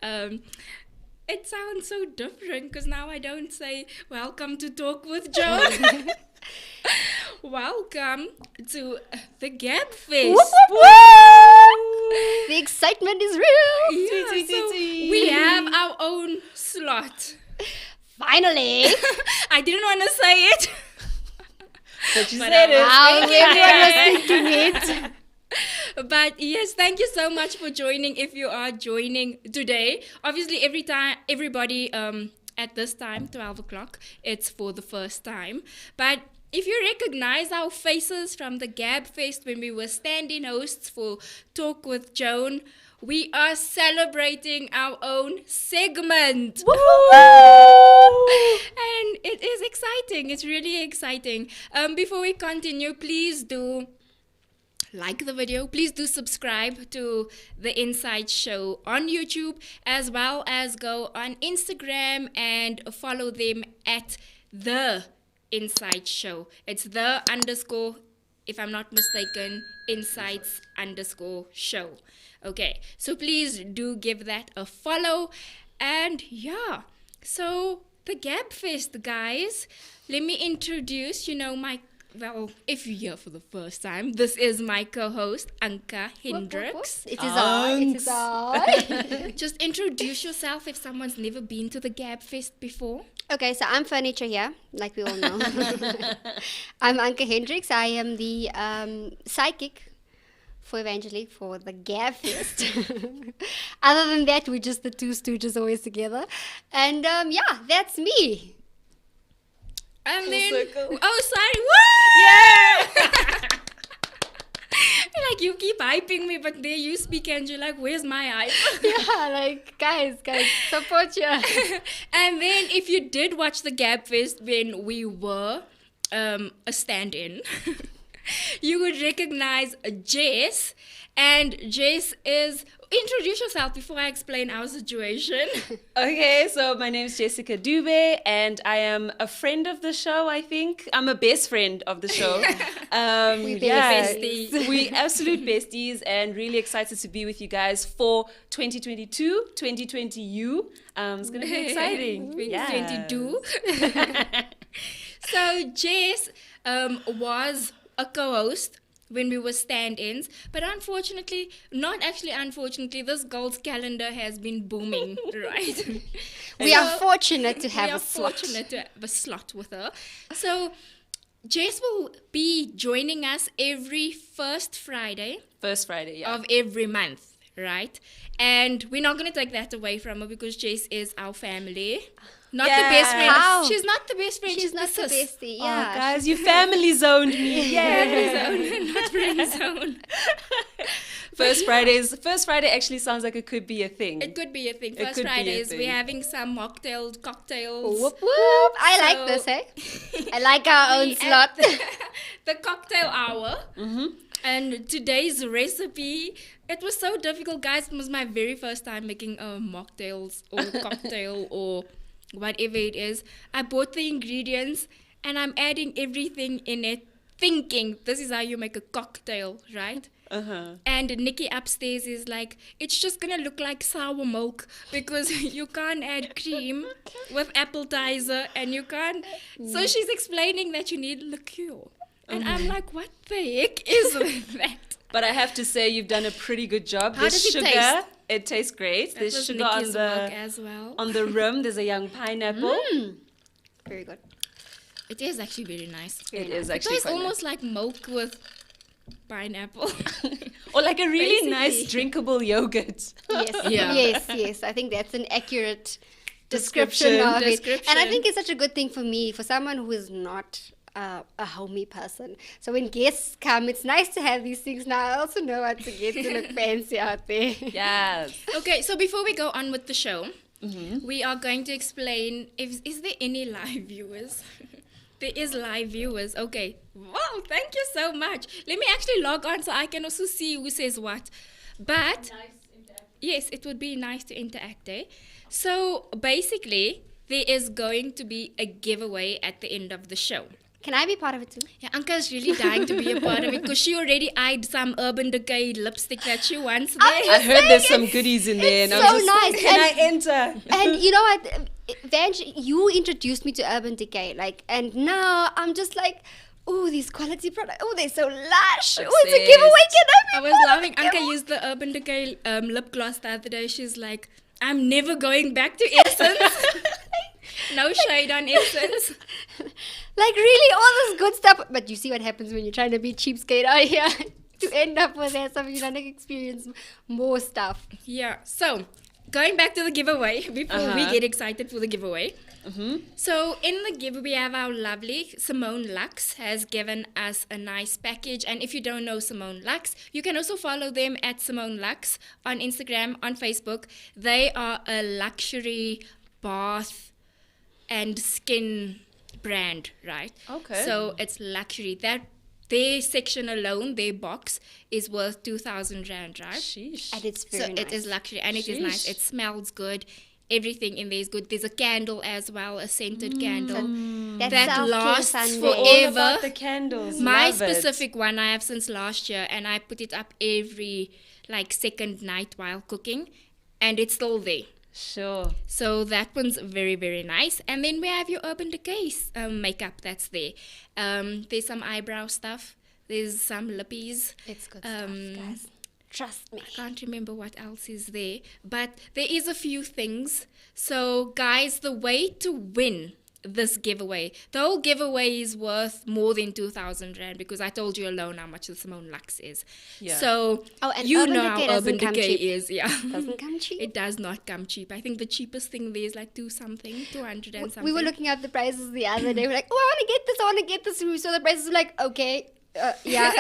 know. It sounds so different because now I don't say welcome to Talk with Joan. Welcome to the GABFEST. The excitement is real. Yeah, so we have our own slot. Finally. I didn't want to say it. But you said it. Everyone was thinking it. But yes, thank you so much for joining. If you are joining today, obviously everybody at this time, 12 o'clock, it's for the first time. But if you recognize our faces from the GABFEST when we were stand-in hosts for Talk with Joan, we are celebrating our own segment. And it is exciting. It's really exciting. Before we continue, please do like the video. Please do subscribe to the Inside Show on YouTube, as well as go on Instagram and follow them at the Inside Show. It's the _ if I'm not mistaken, Insights _ show. Okay, so please do give that a follow. And yeah, so the GABFEST, guys, let me introduce, if you're here for the first time, this is my co-host, Anka Hendricks. It is I. Just introduce yourself if someone's never been to the GABFEST before. Okay, so I'm Furniture here, like we all know. I'm Anka Hendricks. I am the psychic for Evangelique for the GABFEST. Other than that, we're just the two stooges always together. And that's me. And Full then, circle. sorry, woo! Yeah! Like, you keep hyping me, but there you speak and you're like, where's my hype? Yeah, like, guys, support you. And then, if you did watch the GABFEST when we were a stand-in, you would recognize Jess. And Jess is... Introduce yourself before I explain our situation. Okay, so my name is Jessica Dube, and I am a friend of the show, I think. I'm a best friend of the show. Besties. We absolute besties, and really excited to be with you guys for 2022, 2020U. It's going to be exciting. 2022. So Jess was a co-host when we were stand-ins, but unfortunately, this girl's calendar has been booming, right? We are fortunate to have a slot. Fortunate to have a slot with her. So Jess will be joining us every first Friday of every month, right? And we're not going to take that away from her because Jess is our family. Not the best friend. How? She's not the best friend. She's not the sis. bestie, Oh, yeah. guys, you family zoned me. Family zone, not friend zone. First Friday actually sounds like it could be a thing. It could be a thing. It First could be a Fridays, thing. we're having some cocktails. Whoop, whoop. I like this, eh? I like our own We slot. at the cocktail hour. Mm-hmm. And today's recipe, it was so difficult, guys. It was my very first time making mocktails or cocktail or whatever it is. I bought the ingredients and I'm adding everything in it, thinking this is how you make a cocktail, right? Uh-huh. And Nikki upstairs is like, it's just gonna look like sour milk because you can't add cream with appetizer and you can't. So she's explaining that you need liqueur. And I'm like, what the heck is that? But I have to say, you've done a pretty good job. How does it sugar, taste? It tastes great. That There's was sugar Nikki's work as well. on the rim. There's a young pineapple. Very good. It is actually very nice. It is It actually tastes quite almost like milk with pineapple. nice. Or like a really nice Basically. drinkable yogurt. Yes, Yeah. yes. I think that's an accurate description of it. Description. And I think it's such a good thing for me, for someone who is not a homey person. So when guests come, it's nice to have these things. Now I also know how to get to look fancy out there. Yes. Okay, so before we go on with the show, we are going to explain, is there any live viewers? There is live viewers. Okay. Wow, thank you so much. Let me actually log on so I can also see who says what. But, yes, it would be nice to interact, eh? So, basically, there is going to be a giveaway at the end of the show. Can I be part of it too? Yeah, Anka is really dying to be a part of it because she already eyed some Urban Decay lipstick that she wants there. I heard there's some goodies in there. And so I was just nice. like, can I enter? And you know what, Vange, you introduced me to Urban Decay, like, and now I'm just like, oh, these quality products, oh, they're so lush. Oh, it's a Obsessed. giveaway. Can I I be was part loving. of it? Anka used the Urban Decay lip gloss the other day. She's like, I'm never going back to Essence. No shade on Essence. Like, really, all this good stuff. But you see what happens when you're trying to be cheapskate out here. To end up with that stuff, you're going to experience more stuff. Yeah. So, going back to the giveaway before we get excited for the giveaway. So, in the giveaway, we have our lovely Simone Lux has given us a nice package. And if you don't know Simone Lux, you can also follow them at Simone Lux on Instagram, on Facebook. They are a luxury bath and skin brand, right? Okay. So it's luxury. That their section alone, their box is worth 2,000 rand, right? Sheesh. And it's So very nice. it is luxury and it is nice. Sheesh. It smells good. Everything in there is good. There's a candle as well, a scented candle That's that self-care lasts Sunday. forever. All about the candles. My Love it. specific one I have since last year, and I put it up every second night while cooking, and it's still there. Sure. So that one's very, very nice. And then we have your Urban Decay makeup that's there. There's some eyebrow stuff. There's some lippies. It's good stuff, guys. Trust me. I can't remember what else is there. But there is a few things. So guys, the way to win this giveaway, the whole giveaway is worth more than 2,000 rand because I told you alone how much the Simone Lux is. Yeah. So And you Urban know Decay how doesn't Urban come Decay cheap. is. Yeah. Doesn't come cheap. It does not come cheap. I think the cheapest thing there is like 200 and something. We were looking at the prices the other day. We're like, oh, I want to get this. I want to get this. And we saw the prices. We're like, okay, yeah.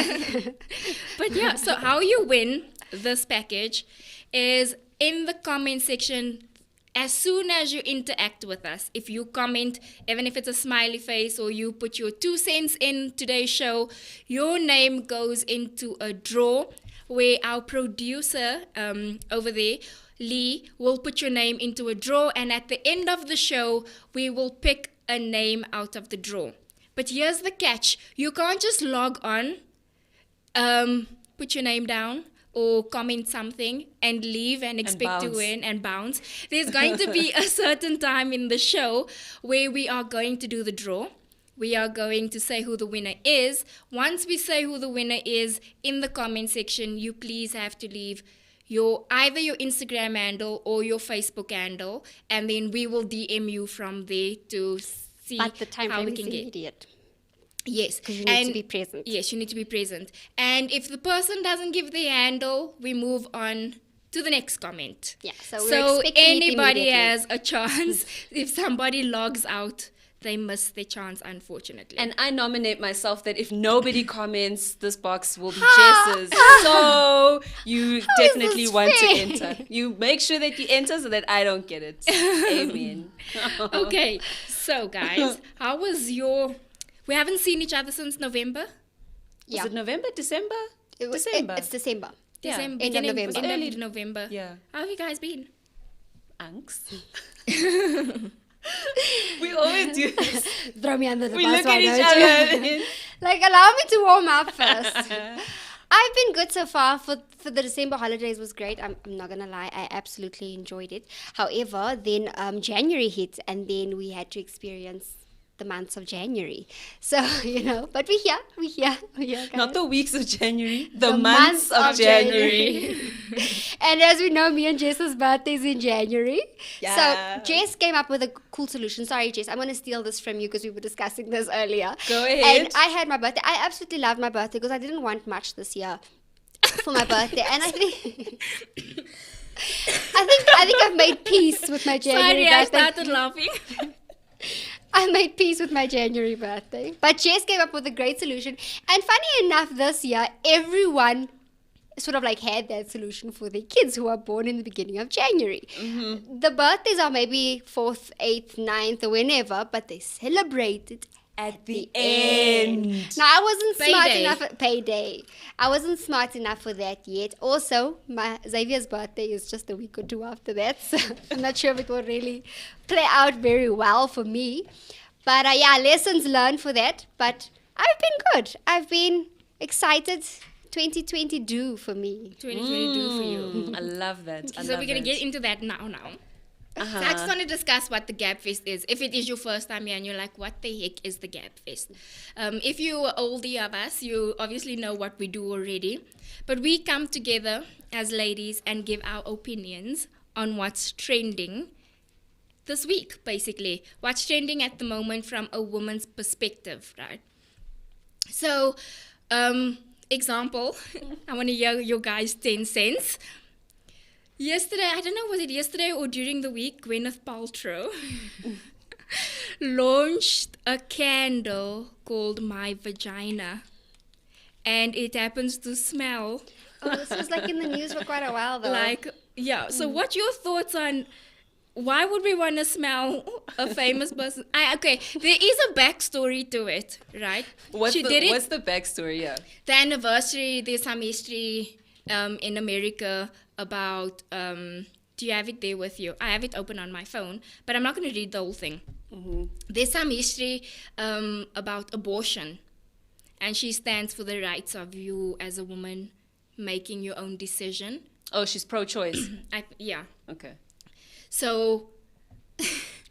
But yeah, so how you win this package is in the comment section. As soon as you interact with us, if you comment, even if it's a smiley face or you put your 2 cents in today's show, your name goes into a draw where our producer over there, Lee, will put your name into a draw, and at the end of the show, we will pick a name out of the draw. But here's the catch. You can't just log on, put your name down, or comment something and leave and expect to bounce. win and bounce. There's going to be a certain time in the show where we are going to do the draw. We are going to say who the winner is. Once we say who the winner is, in the comment section, you please have to leave either your Instagram handle or your Facebook handle, and then we will DM you from there to see But the time how frame we is can get. immediate. Yes. Because you need to be present. Yes, you need to be present. And if the person doesn't give the handle, we move on to the next comment. Yeah, so we're So expecting it anybody immediately. has a chance. If somebody logs out, they miss their chance, unfortunately. And I nominate myself that if nobody comments, this box will be Jess's. So you definitely this want to fair? enter. You make sure that you enter so that I don't get it. Amen. Okay, so guys, how was your... We haven't seen each other since November? Yeah. Was it November, December? December. It's December. Yeah. December, End of beginning- November. End Early- of November. Yeah. How have you guys been? Angst. We always do this. Throw me under the We bus. look why at each don't you? other. Like, allow me to warm up first. I've been good so far. For the December holidays was great. I'm not going to lie. I absolutely enjoyed it. However, then January hit, and then we had to experience the months of January. So, but we're here. Guys. Not the weeks of January, the months months of January. And as we know, me and Jess's birthday's in January. Yeah. So Jess came up with a cool solution. Sorry, Jess, I'm going to steal this from you because we were discussing this earlier. Go ahead. And I had my birthday. I absolutely loved my birthday because I didn't want much this year for my birthday. And I think... I think I've made peace with my January Sorry, I birthday. started laughing. I made peace with my January birthday. But Jess came up with a great solution. And funny enough, this year, everyone sort of like had that solution for their kids who are born in the beginning of January. Mm-hmm. The birthdays are maybe 4th, 8th, 9th, or whenever, but they celebrated At the end. Now, I wasn't smart Payday. enough. Payday. I wasn't smart enough for that yet. Also, my Xavier's birthday is just a week or two after that, so I'm not sure if it will really play out very well for me. But yeah, lessons learned for that. But I've been good. I've been excited. 2020 do for me. 2022 for you. I love that. I So love we're going to it. get into that now. So I just want to discuss what the GABFEST is. If it is your first time here and you're like, what the heck is the GABFEST? If you are oldie of us, you obviously know what we do already. But we come together as ladies and give our opinions on what's trending this week, basically. What's trending at the moment from a woman's perspective, right? So, example, I want to hear your guys' 10 cents. Yesterday, I don't know, was it yesterday or during the week, Gwyneth Paltrow launched a candle called My Vagina. And it happens to smell Oh, this was like in the news for quite a while though. like, yeah. So what's your thoughts on why would we want to smell a famous person? Okay, there is a backstory to it, right? What's She did it. What's the backstory? Yeah. The anniversary, there's some history in America about, do you have it there with you? I have it open on my phone, but I'm not going to read the whole thing. There's some history about abortion, and she stands for the rights of you as a woman making your own decision. Oh, she's pro-choice. Yeah. Okay. So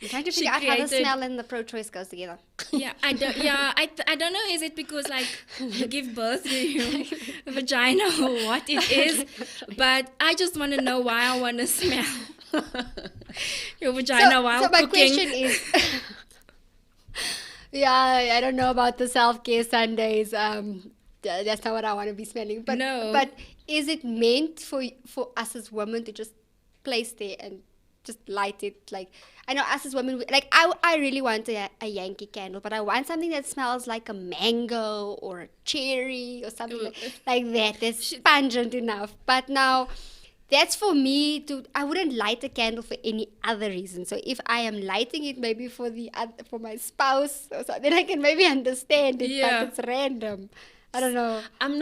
I'm trying to she figure out how the created- smell and the pro-choice goes together. I don't know, is it because like you give birth to your vagina or what it is, but I just want to know why I want to smell your vagina while so my cooking. question is, yeah, I don't know about the self-care Sundays. That's not what I want to be smelling. But No. but is it meant for us as women to just place there and just light it? Like, I know us as women, like I really want a Yankee candle, but I want something that smells like a mango or a cherry or something like that. That's pungent enough. But now, that's for me to. I wouldn't light a candle for any other reason. So if I am lighting it maybe for for my spouse or something, then I can maybe understand it. Yeah. But it's random. I don't know. I'm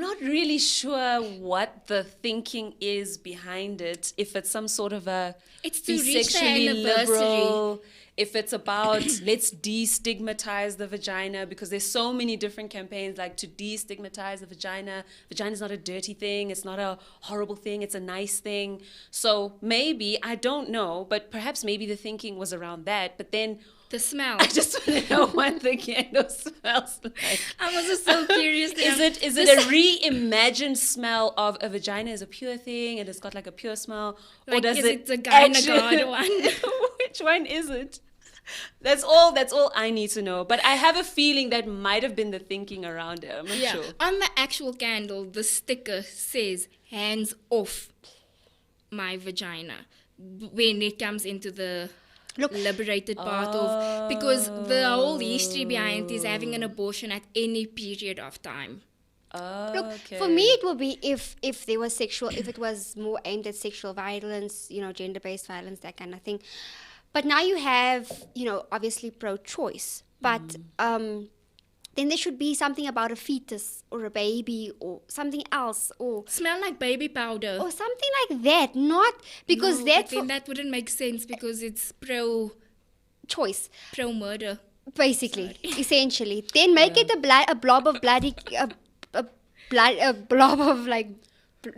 not really sure what the thinking is behind it. If it's some sort of a It's to be reach the sexually anniversary. liberal, if it's about let's destigmatize the vagina, because there's so many different campaigns like to destigmatize the vagina. Vagina's not a dirty thing. It's not a horrible thing. It's a nice thing. So maybe, I don't know, but perhaps maybe the thinking was around that. But then The smell. I just want to know what the candle smells like. I was just so curious. Is it a reimagined smell of a vagina as a pure thing and it's got like a pure smell? Or Like, does is it it the gynecology actually- one? Which one is it? That's all I need to know. But I have a feeling that might have been the thinking around it. I'm not Yeah. sure. On the actual candle, the sticker says hands off my vagina when it comes into the liberated part of, because the whole history behind is having an abortion at any period of time. Look, for me, it will be if there was if it was more aimed at sexual violence, gender-based violence, that kind of thing. But now you have, obviously pro-choice. But then there should be something about a fetus or a baby or something else or Smell like baby powder. something like that. Not because No, that's but then that wouldn't make sense because it's choice. pro murder. Basically, essentially, then make it a blob of bloody, a blob of like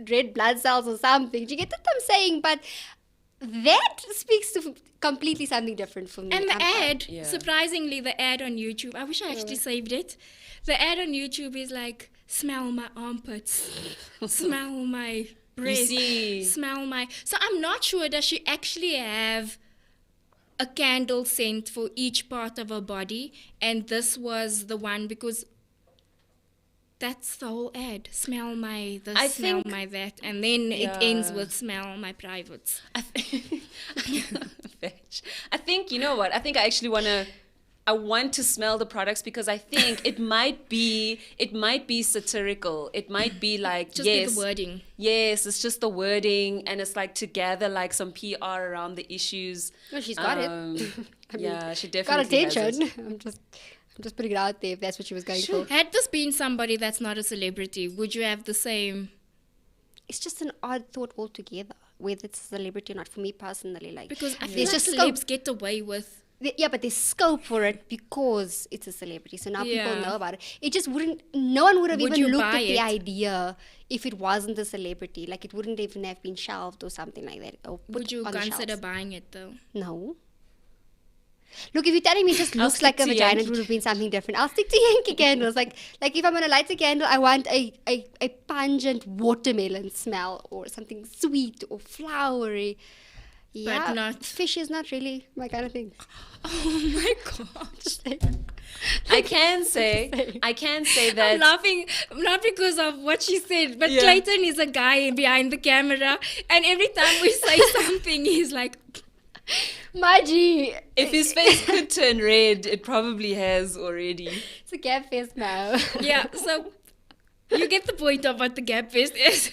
red blood cells or something. Do you get what I'm saying? But that speaks to completely something different for me. And the I'm- ad, surprisingly, the ad on YouTube, I wish I actually saved it. The ad on YouTube is like, smell my armpits, smell my breast, see. smell my... So I'm not sure, does she actually have a candle scent for each part of her body? And this was the one, because that's the whole ad. Smell my this, I smell think- my that. And then it ends Yeah. with smell my privates. Fetch. I think, you know what? I think I actually I want to smell the products because I think it might be satirical. It might be like, Just yes, with the wording. yes, it's just the wording, and it's like to gather like some PR around the issues. No, she's got it. I mean, yeah, she got definitely has attention. it. I'm just putting it out there if that's what she was going for. Had this been somebody that's not a celebrity, would you have the same? It's just an odd thought altogether, whether it's a celebrity or not. For me personally, like Because I feel there's like just celebs get away with Yeah, but there's scope for it because it's a celebrity. So now people Yeah. know about it. It just wouldn't, no one would have Would even you looked buy at the it? idea if it wasn't a celebrity. Like it wouldn't even have been shelved or something like that. Or put Would you on the consider shelves. buying it though? No. Look, if you're telling me it just I'll looks stick like a to vagina, Yankee it would have been something different. I'll stick to Yankee candles. Like if I'm gonna light a candle, I want a pungent watermelon smell or something sweet or flowery. Yeah, not- fish is not really my kind of thing. Oh my gosh. I can say I'm that laughing not because of what she said, but Yeah. Clayton is a guy behind the camera, and every time we say something, he's like, My G, if his face could turn red, it probably has already. it's a GABFEST now. yeah. So you get the point of what the GABFEST is.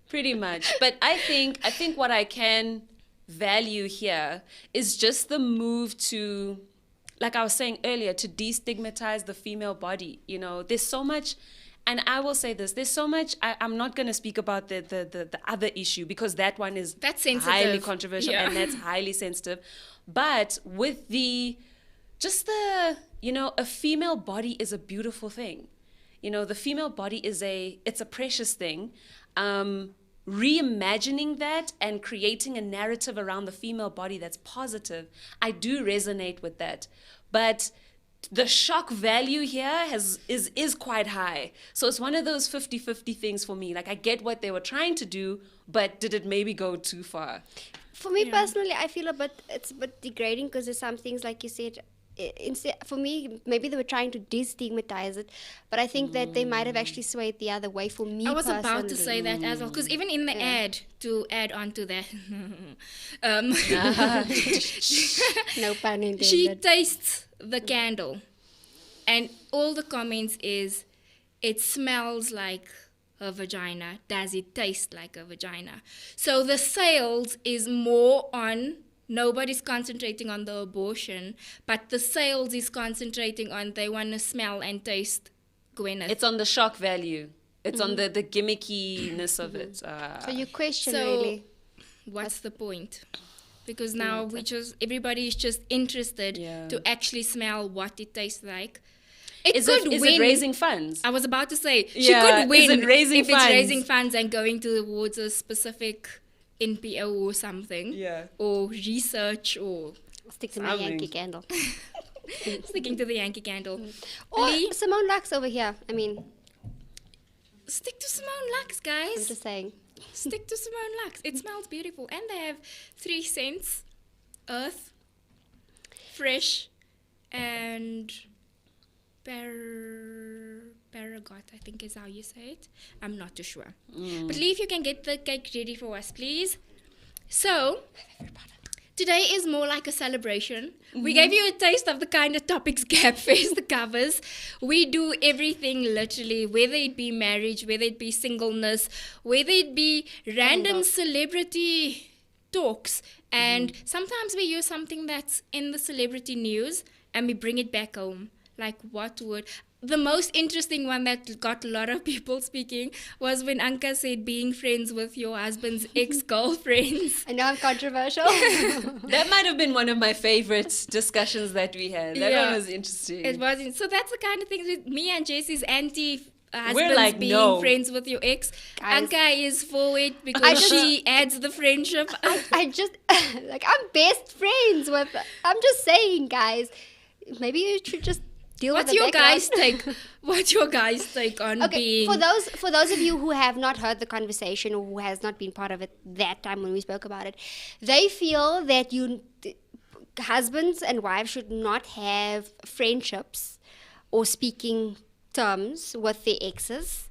Pretty much. But I think what I can value here is just the move to, like I was saying earlier, to destigmatize the female body. You know, there's so much, and I will say this, there's so much, I'm not going to speak about the other issue because that one is That's sensitive. highly controversial Yeah. and that's highly sensitive. But with a female body is a beautiful thing. You know, the female body it's a precious thing. Reimagining that and creating a narrative around the female body that's positive, I do resonate with that. But the shock value here is quite high. So it's one of those 50-50 things for me. Like I get what they were trying to do, but did it maybe go too far? For me personally, I feel it's a bit degrading because there's some things like you said. Instead, for me, maybe they were trying to destigmatize it, but I think that they might have actually swayed the other way. For me, I was about to personally. say that as well, because even in the ad, to add on to that, No pun intended. she tastes the candle, and all the comments is, it smells like a vagina. Does it taste like a vagina? So the sales is more on, nobody's concentrating on the abortion, but the sales is concentrating on, they want to smell and taste Gwyneth. It's on the shock value. It's on the gimmickiness of it. So you question So- really. What's the point? Because now everybody is just interested Yeah. to actually smell what it tastes like. Is it raising funds? I was about to say, she Yeah, could is win it raising if it's funds? raising funds and going towards a specific NPO or something. Yeah. Or research or Stick to my Something. Yankee candle. sticking to the Yankee candle. Or Lee, Simone Lux over here. I mean, stick to Simone Lux, I'm guys. just saying. Stick to Simone Lux. It smells beautiful. And they have 3 scents. Earth, fresh, and Paragot, I think is how you say it. I'm not too sure. But Lee, if you can get the cake ready for us, please. So, today is more like a celebration. We gave you a taste of the kind of topics GABFEST covers. We do everything literally, whether it be marriage, whether it be singleness, whether it be random celebrity talks. And sometimes we use something that's in the celebrity news and we bring it back home. Like what would... The most interesting one that got a lot of people speaking was when Anka said being friends with your husband's ex-girlfriends. I know I'm controversial. That might have been one of my favorite discussions that we had. That Yeah. one was interesting. It wasn't. So that's the kind of things with me and Jesse's anti husbands We're like, being no. friends with your ex. Guys. Anka is for it because I just- she adds the friendship. I just, like, I'm best friends with, I'm just saying, guys, maybe you should just deal What's with the your guys' background. take? What's your guys' take on Okay, being... for those of you who have not heard the conversation or who has not been part of it that time when we spoke about it, they feel that husbands and wives should not have friendships or speaking terms with their exes.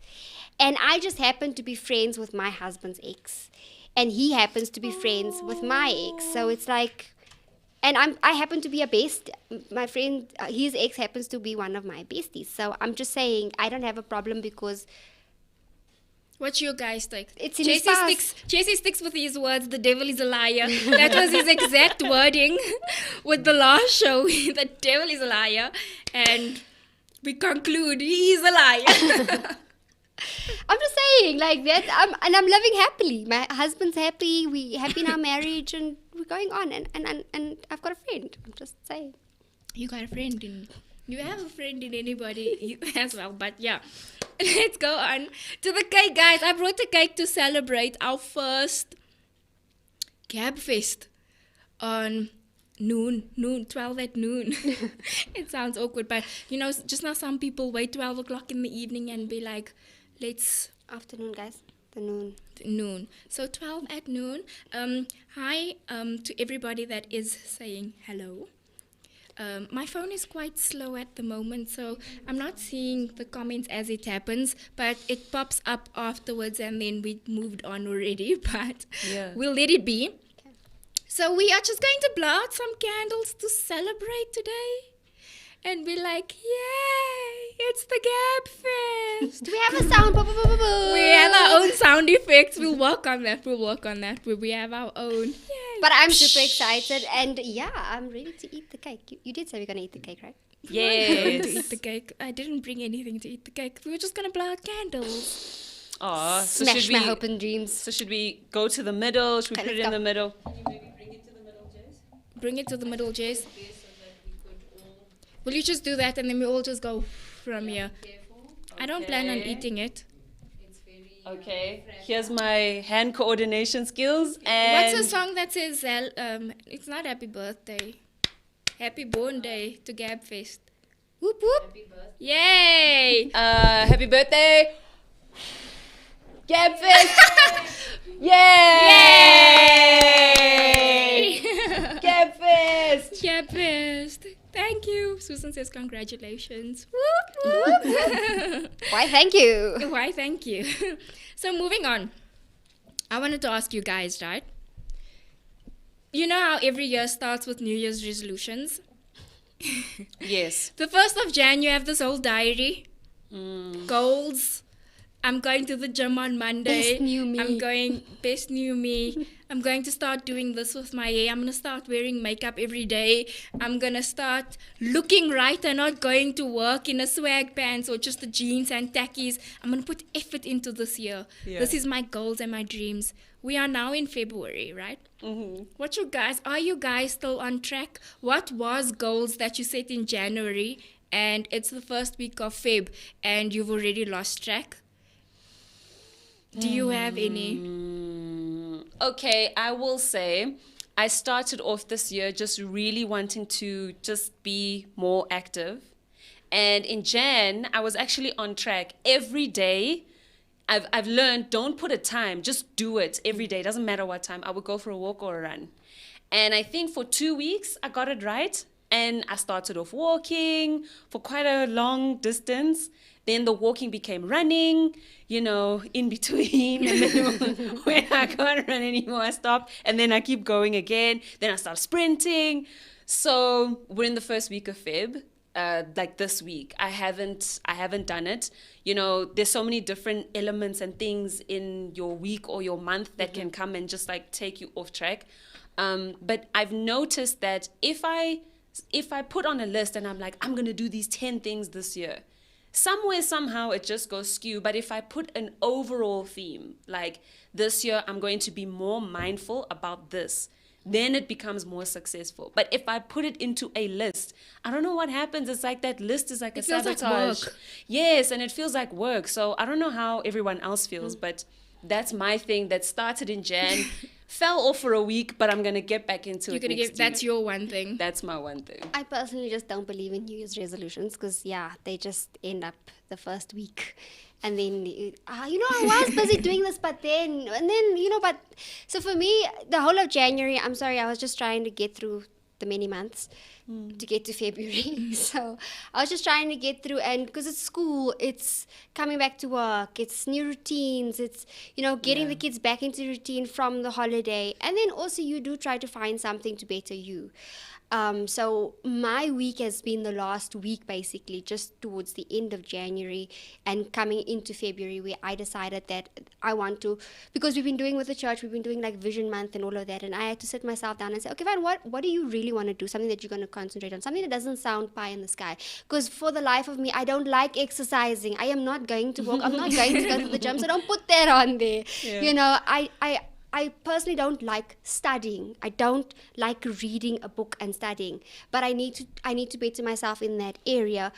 And I just happen to be friends with my husband's ex, and he happens to be friends with my ex. So it's like, and I happen to be a best. My friend, his ex happens to be one of my besties. So I'm just saying I don't have a problem because What's your guys' take? It's in his past. Jesse sticks with his words, the devil is a liar. That was his exact wording with the last show. The devil is a liar. And we conclude, he is a liar. I'm just saying, like that. I'm living happily. My husband's happy. We happy in our marriage, and we're going on. And I've got a friend. I'm just saying. You got a friend in. You have a friend in anybody you as well. But yeah, let's go on to the cake, guys. I brought the cake to celebrate our first GABFEST on noon, 12 at noon. It sounds awkward, but you know, just now some people wait 12 o'clock in the evening and be like, let's Afternoon, guys. The noon. noon. So 12 at noon. Hi to everybody that is saying hello. My phone is quite slow at the moment, so I'm not seeing the comments as it happens, but it pops up afterwards and then we moved on already, but Yeah. we'll let it be. So we are just going to blow out some candles to celebrate today and be like, yay, it's the GABFEST. Do we have a sound? We have our own sound effects. We'll work on that. We have our own. Yay. But I'm super excited, and yeah, I'm ready to eat the cake. You did say we're gonna eat the cake, right? We weren't going to Yes. eat the cake. I didn't bring anything to eat the cake. We were just going to blow out candles. Aw, so Smash should my we? hope and dreams. So should we go to the middle? Should we Okay, put it let's in go. the middle? Bring it to the middle, Jess. Will you just do that and then we all just go from here? I don't plan on Okay. eating it. Okay. Here's my hand coordination skills and. What's the song that says, it's not happy birthday. Happy born day to GABFEST. Whoop whoop. Yay! Happy birthday, GABFEST! Yay! GABFEST! GABFEST. Thank you. Susan says congratulations. Whoop whoop. Why, thank you. Why, thank you. So moving on. I wanted to ask you guys, right? You know how every year starts with New Year's resolutions? Yes. The 1st of Jan, you have this whole diary. Mm. Goals. I'm going to the gym on Monday. Best new me. I'm going best new me. I'm going to start doing this with my hair. I'm going to start wearing makeup every day. I'm going to start looking right and not going to work in a swag pants or just the jeans and tackies. I'm going to put effort into this year. Yeah. This is my goals and my dreams. We are now in February, right? Mm-hmm. Are you guys still on track? What was goals that you set in January and it's the first week of Feb and you've already lost track? Do you have any? Okay, I will say I started off this year just really wanting to just be more active. And in Jan, I was actually on track every day. I've learned, don't put a time, just do it every day. Doesn't matter what time. I would go for a walk or a run. And I think for 2 weeks, I got it right. And I started off walking for quite a long distance. Then the walking became running, you know, in between. And then when I can't run anymore, I stopped. And then I keep going again. Then I start sprinting. So we're in the first week of Feb. Like this week, I haven't done it. You know, there's so many different elements and things in your week or your month that can come and just like take you off track. But I've noticed that if I put on a list and I'm like, I'm gonna do these 10 things this year, somewhere, somehow it just goes skew. But if I put an overall theme, like this year I'm going to be more mindful about this, then it becomes more successful. But if I put it into a list, I don't know what happens. It's like that list is like a feels like sabotage. work. Yes, and it feels like work. So I don't know how everyone else feels, but that's my thing that started in Jan, fell off for a week, but I'm going to get back into it next That's year. your one thing. That's my one thing. I personally just don't believe in New Year's resolutions because, yeah, they just end up the first week. And then, I was busy doing this, but then, but so for me, the whole of January, I'm sorry, I was just trying to get through the many months to get to February. So I was just trying to get through, and because it's school, it's coming back to work, it's new routines, it's, getting the kids back into routine from the holiday. And then also you do try to find something to better you. So my week has been the last week, basically, just towards the end of January and coming into February, where I decided that I want to, because we've been doing with the church, we've been doing like Vision Month and all of that, and I had to sit myself down and say, okay, fine, what do you really want to do? Something that you're going to concentrate on, something that doesn't sound pie in the sky. Because for the life of me, I don't like exercising. I am not going to walk. I'm not going to go to the gym, so don't put that on there. Yeah. You know, I personally don't like studying. I don't like reading a book and studying. But I need to better myself in that area.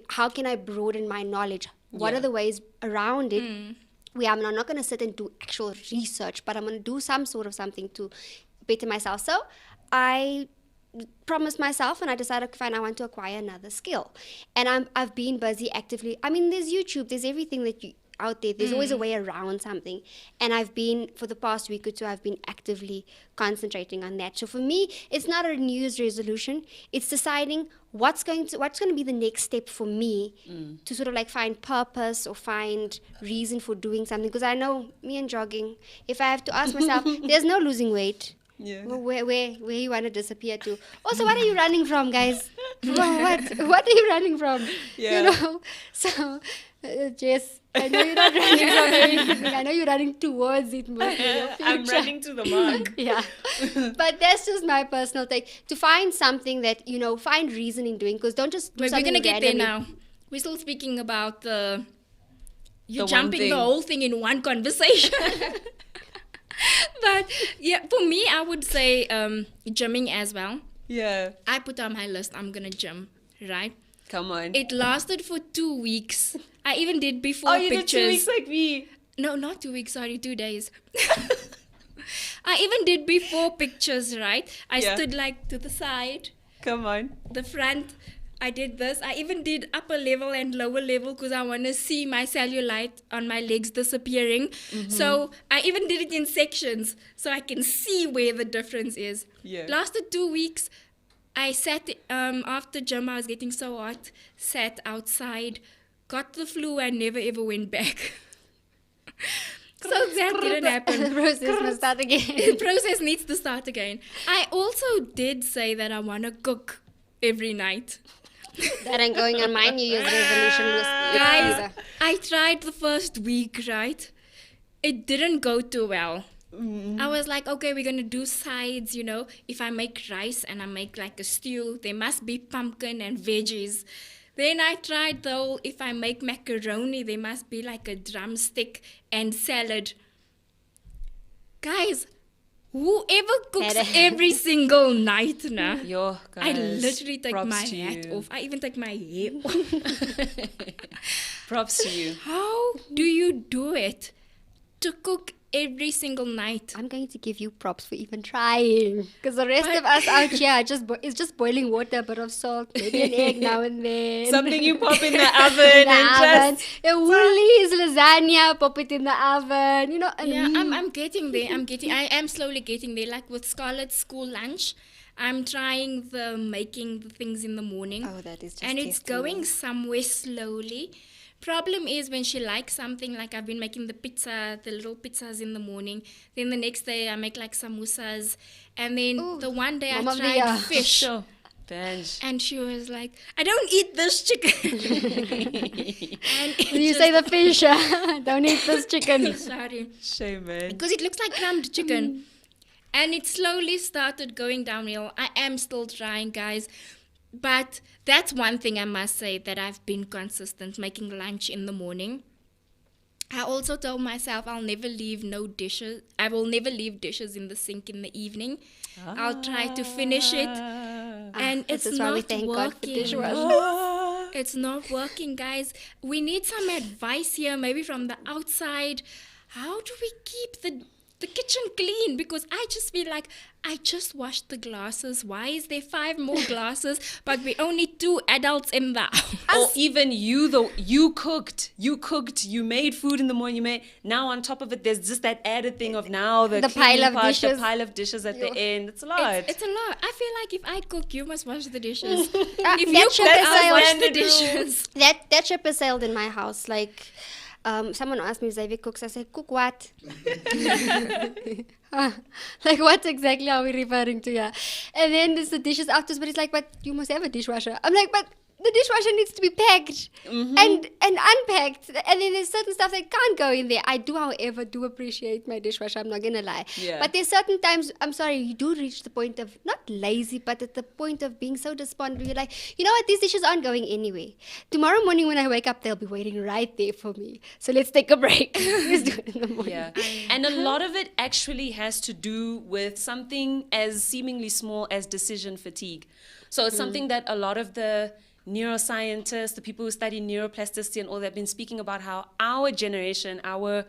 How can I broaden my knowledge? What Yeah. are the ways around it? Where I'm not going to sit and do actual research, but I'm going to do some sort of something to better myself. So I promised myself, and I decided, fine, I want to acquire another skill. And I've been busy actively. I mean, there's YouTube, there's everything that you out there. There's always a way around something. And I've been, for the past week or two, I've been actively concentrating on that. So for me, it's not a New Year's resolution. It's deciding what's going to be the next step for me to sort of like find purpose or find reason for doing something. Because I know me and jogging, if I have to ask myself, there's no losing weight. Yeah. Where you want to disappear to? Also, what are you running from, guys? what are you running from? Yeah. You know. So, Jess, I know you're not running from anything. I know you're running towards it more. I'm running to the mark. Yeah. But that's just my personal take. To find something that, you know, find reason in doing. Because don't just do Wait, we're something gonna get there randomly. now. We're still speaking about you're The one jumping thing. the whole thing in one conversation. But yeah, for me, I would say gymming as well. Yeah. I put on my list, I'm gonna gym, right? Come on. It lasted for 2 weeks. I even did before you pictures. did 2 weeks like me. No, not 2 weeks, sorry, 2 days. I even did before pictures, right? I Yeah. stood like to the side, Come on. the front. I did this. I even did upper level and lower level because I want to see my cellulite on my legs disappearing. So I even did it in sections so I can see where the difference is. Yeah. Lasted 2 weeks. I sat, after gym, I was getting so hot, sat outside, got the flu and never ever went back. So that didn't happen. The process must start The again. process needs to start again. I also did say that I want to cook every night. That ain't going on my New Year's resolution list. Guys, either. I tried the first week, right? It didn't go too well. I was like, okay, we're going to do sides, you know. If I make rice and I make like a stew, there must be pumpkin and veggies. Then I tried the whole, if I make macaroni, there must be like a drumstick and salad. Guys, whoever cooks every single night now, Yo, guys. I literally take props my to hat you. off. I even take my hair off. Props to you. How do you do it to cook every single night? I'm going to give you props for even trying. Because the rest of us out here it's just boiling water, a bit of salt, maybe an egg now and then. Something you pop in the oven and just... A Woolies lasagna, pop it in the oven. You know, and Yeah, I'm getting there. I am slowly getting there. Like with Scarlett's school lunch, I'm trying making the things in the morning. Oh, that is just and it's testing going me. somewhere slowly. Problem is when she likes something, like I've been making the little pizzas in the morning. Then the next day I make like samosas. And then Ooh, the one day I Mama tried Mia. fish. Sure. Benj. And she was like, I don't eat this chicken. And it You just- say the fish, don't eat this chicken. Sorry. Shame, man. Because it looks like crumbed chicken. And it slowly started going downhill. I am still trying, guys. But that's one thing I must say, that I've been consistent, making lunch in the morning. I also told myself I will never leave dishes in the sink in the evening. I'll try to finish it. And This it's is why we not thank God for working. dishwashers. It's not working, guys. We need some advice here, maybe from the outside. How do we keep the kitchen clean? Because I just feel like I just washed the glasses. Why is there 5 more glasses, but we're only 2 adults in the house? Or even you cooked, you made food in the morning, now on top of it, there's just that added thing of now the The cleaning pile of part, dishes. the pile of dishes at the end. It's a lot. It's a lot. I feel like if I cook, you must wash the dishes. If If you ship cook, has I'll wash the sailed. dishes. that ship has sailed in my house. Like, someone asked me, Xavier cooks. I said, cook what? Like, what exactly are we referring to here? And then there's the dishes afterwards, but it's like, but you must have a dishwasher. I'm like, but the dishwasher needs to be packed and unpacked. And then there's certain stuff that can't go in there. I do, however, do appreciate my dishwasher. I'm not going to lie. Yeah. But there's certain times, I'm sorry, you do reach the point of, not lazy, but at the point of being so despondent. Where you're like, you know what, these dishes aren't going anywhere. Tomorrow morning when I wake up, they'll be waiting right there for me. So let's take a break. Let's do it in the morning. Yeah. And a lot of it actually has to do with something as seemingly small as decision fatigue. So it's something that a lot of the neuroscientists, the people who study neuroplasticity and all that, have been speaking about how our generation, our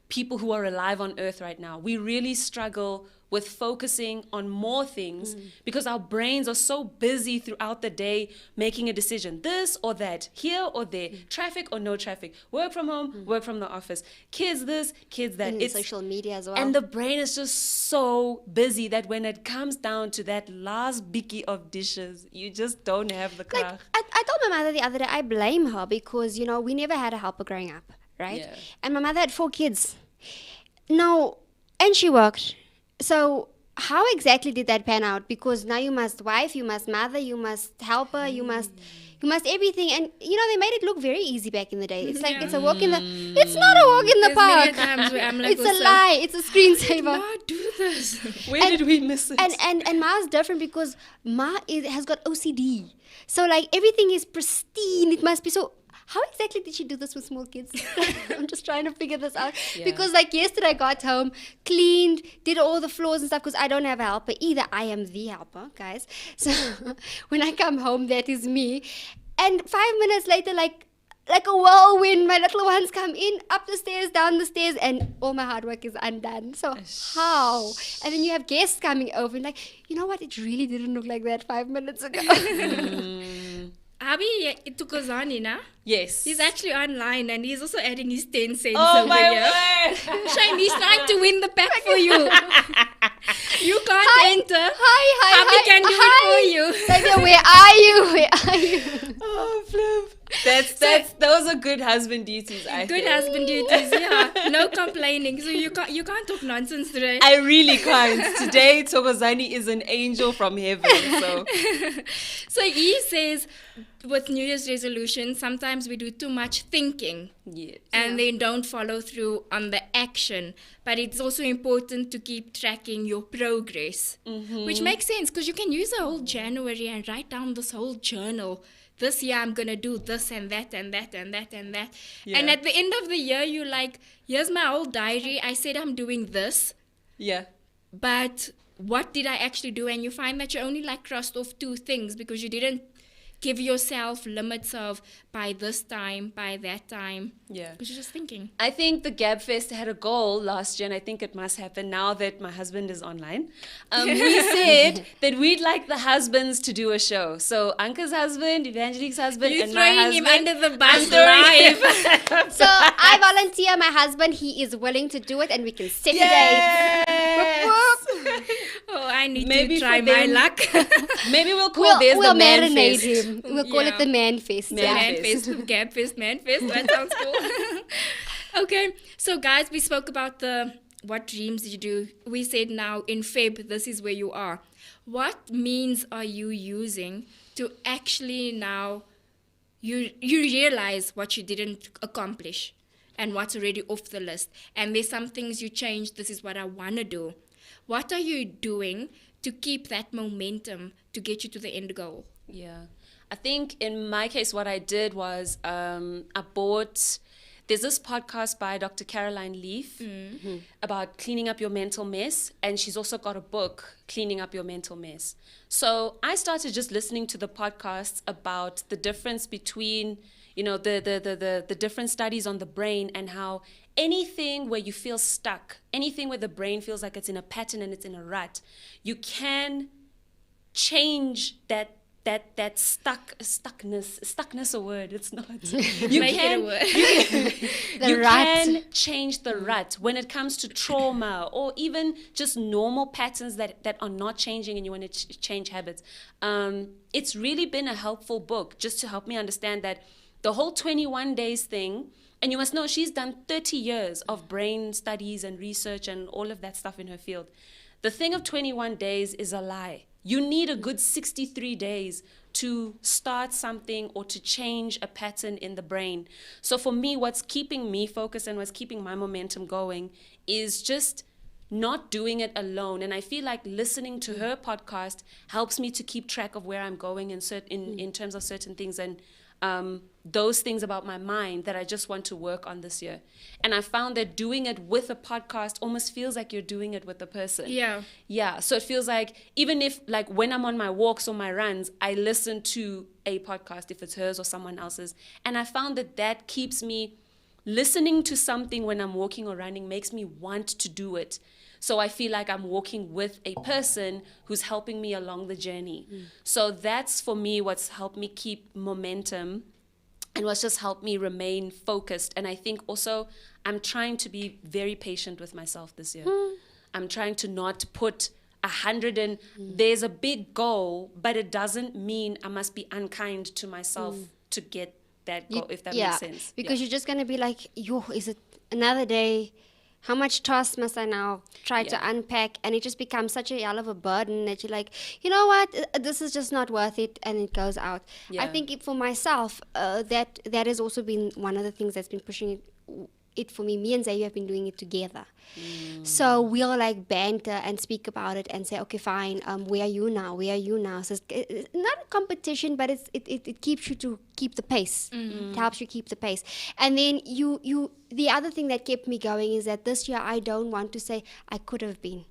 people who are alive on earth right now, we really struggle with focusing on more things because our brains are so busy throughout the day making a decision, this or that, here or there, traffic or no traffic, work from home, work from the office, kids this, kids that. And It's social media as well. And the brain is just so busy that when it comes down to that last biggie of dishes, you just don't have the like, krach. I told my mother the other day, I blame her because, you know, we never had a helper growing up, right? Yeah. And my mother had 4 kids. Now, and she worked. So how exactly did that pan out? Because now you must wife, you must mother, you must helper, you must everything. And, you know, they made it look very easy back in the day. It's like it's a walk in the... It's not a walk in the There's many park. times where I'm like, It's a lie. It's a screensaver. not do this. Where did we miss it? And Ma's different because has got OCD. So, like, everything is pristine. It must be so... How exactly did she do this with small kids? I'm just trying to figure this out. Yeah. Because, like, yesterday I got home, cleaned, did all the floors and stuff because I don't have a helper either. I am the helper, guys. So, when I come home, that is me. And 5 minutes later, like a whirlwind, my little ones come in, up the stairs, down the stairs, and all my hard work is undone. So, how? And then you have guests coming over and like, you know what? It really didn't look like that 5 minutes ago. Abby Tukuzani, na? Yes. He's actually online and he's also adding his 10 cents Oh over my here. word! Shane, he's trying to win the pack for you. You can't enter. Hi, Abby can do it for you. Xavier, where are you? Where are you? Oh, flip. Those are good husband duties, I Good think. husband duties, yeah. No complaining. So you can't talk nonsense today. I really can't. Today, Thokozani is an angel from heaven. So So he says with New Year's resolution, sometimes we do too much thinking. yes. And then don't follow through on the action. But it's also important to keep tracking your progress, which makes sense because you can use the whole January and write down this whole journal. This year I'm going to do this and that and that and that and that. Yeah. And at the end of the year, you're like, here's my whole diary. I said I'm doing this, Yeah. but what did I actually do? And you find that you only like crossed off 2 things because you didn't give yourself limits of by this time, by that time. Yeah. Because you're just thinking. I think the GABFEST had a goal last year, and I think it must happen now that my husband is online. We said that we'd like the husbands to do a show. So Anka's husband, Evangelique's husband, You're and my throwing him husband. under the bus throwing live. So I volunteer my husband. He is willing to do it and we can set a date. Yes. Oh, I need Maybe to try for my them- luck. Maybe we'll call this We'll the man marinate fest. him. We'll call Yeah. it the man fest. Man Yeah. fest. Manfest, GABFest, Manfest. That sounds cool. Okay, so guys, we spoke about what dreams you do. We said now in Feb, this is where you are. What means are you using to actually now you realize what you didn't accomplish and what's already off the list? And there's some things you changed. This is what I want to do. What are you doing to keep that momentum to get you to the end goal? Yeah. I think in my case, what I did was I bought... There's this podcast by Dr. Caroline Leaf about cleaning up your mental mess. And she's also got a book, Cleaning Up Your Mental Mess. So I started just listening to the podcasts about the difference between, you know, the different studies on the brain and how anything where you feel stuck, anything where the brain feels like it's in a pattern and it's in a rut, you can change that stuckness a word, it's not. You Make it a word. The you rut. can change the rut when it comes to trauma or even just normal patterns that are not changing and you want to change habits. It's really been a helpful book just to help me understand that the whole 21 days thing And you must know she's done 30 years of brain studies and research and all of that stuff in her field. The thing of 21 days is a lie. You need a good 63 days to start something or to change a pattern in the brain. So for me, what's keeping me focused and what's keeping my momentum going is just not doing it alone. And I feel like listening to her podcast helps me to keep track of where I'm going in terms of certain things and those things about my mind that I just want to work on this year. And I found that doing it with a podcast almost feels like you're doing it with a person. Yeah. So it feels like, even if, like, when I'm on my walks or my runs, I listen to a podcast, if it's hers or someone else's. And I found that keeps me listening to something when I'm walking or running, makes me want to do it. So I feel like I'm walking with a person who's helping me along the journey. So that's, for me, what's helped me keep momentum and what's just helped me remain focused. And I think also I'm trying to be very patient with myself this year. I'm trying to not put 100 and there's a big goal, but it doesn't mean I must be unkind to myself to get that goal, if that makes sense. Because you're just going to be like, yo, is it another day? How much task must I now try to unpack? And it just becomes such a hell of a burden that you're like, you know what, this is just not worth it, and it goes out. I think for myself, that has also been one of the things that's been pushing it for me. Me and Xavier have been doing it together. So we'll like banter and speak about it and say, okay, fine, where are you now? So it's not a competition, but it keeps you to keep the pace. It helps you keep the pace. And then the other thing that kept me going is that this year I don't want to say I could have been.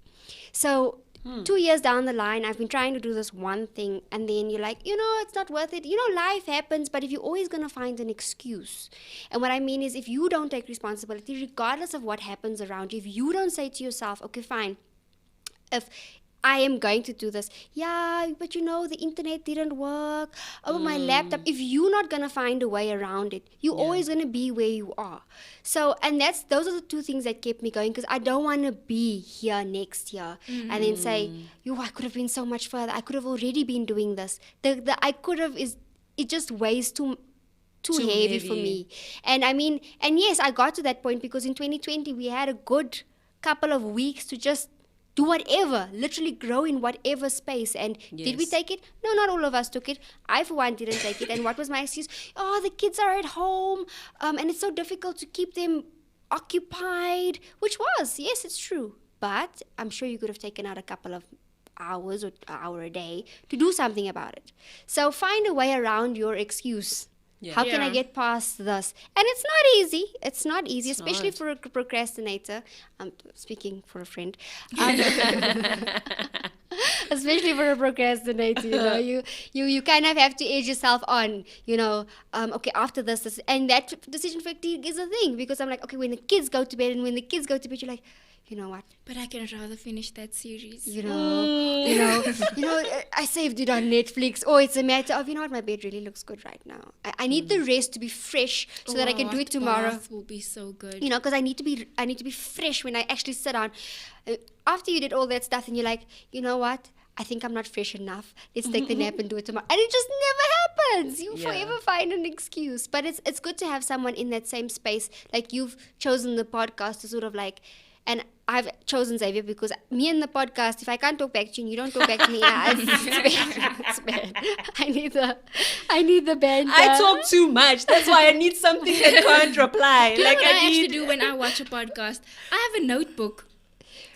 So 2 years down the line, I've been trying to do this one thing, and then you're like, it's not worth it. Life happens, but if you're always going to find an excuse. And what I mean is, if you don't take responsibility, regardless of what happens around you, if you don't say to yourself, okay, fine, if I am going to do this, but the internet didn't work, my laptop, if you're not going to find a way around it, you're always going to be where you are. So, and those are the two things that kept me going, because I don't want to be here next year and then say, I could have been so much further, I could have already been doing this. The I could have it just weighs too heavy for me. And I mean, and yes, I got to that point because in 2020 we had a good couple of weeks to just do whatever, literally grow in whatever space. And did we take it? No, not all of us took it. I, for one, didn't take it. And what was my excuse? The kids are at home, and it's so difficult to keep them occupied, which was, yes, it's true. But I'm sure you could have taken out a couple of hours or an hour a day to do something about it. So find a way around your excuse. How can I get past this? And it's not easy. It's not easy, especially for a procrastinator. I'm speaking for a friend. Especially for a procrastinator, you kind of have to edge yourself on, okay, after this, and that decision fatigue is a thing, because I'm like, okay, when the kids go to bed, you're like, you know what? But I can rather finish that series. I saved it on Netflix. Or it's a matter of, my bed really looks good right now. I need the rest to be fresh so that I can do it tomorrow. Bath will be so good. Because I need to be fresh when I actually sit down. After you did all that stuff and you're like, you know what? I think I'm not fresh enough. Let's take the nap and do it tomorrow. And it just never happens. You forever find an excuse. But it's good to have someone in that same space. Like, you've chosen the podcast to sort of like, and I've chosen Xavier because me and the podcast, if I can't talk back to you and you don't talk back to me, it's bad. I need the banter. I talk too much. That's why I need something that can't reply. Do you know what I actually do when I watch a podcast? I have a notebook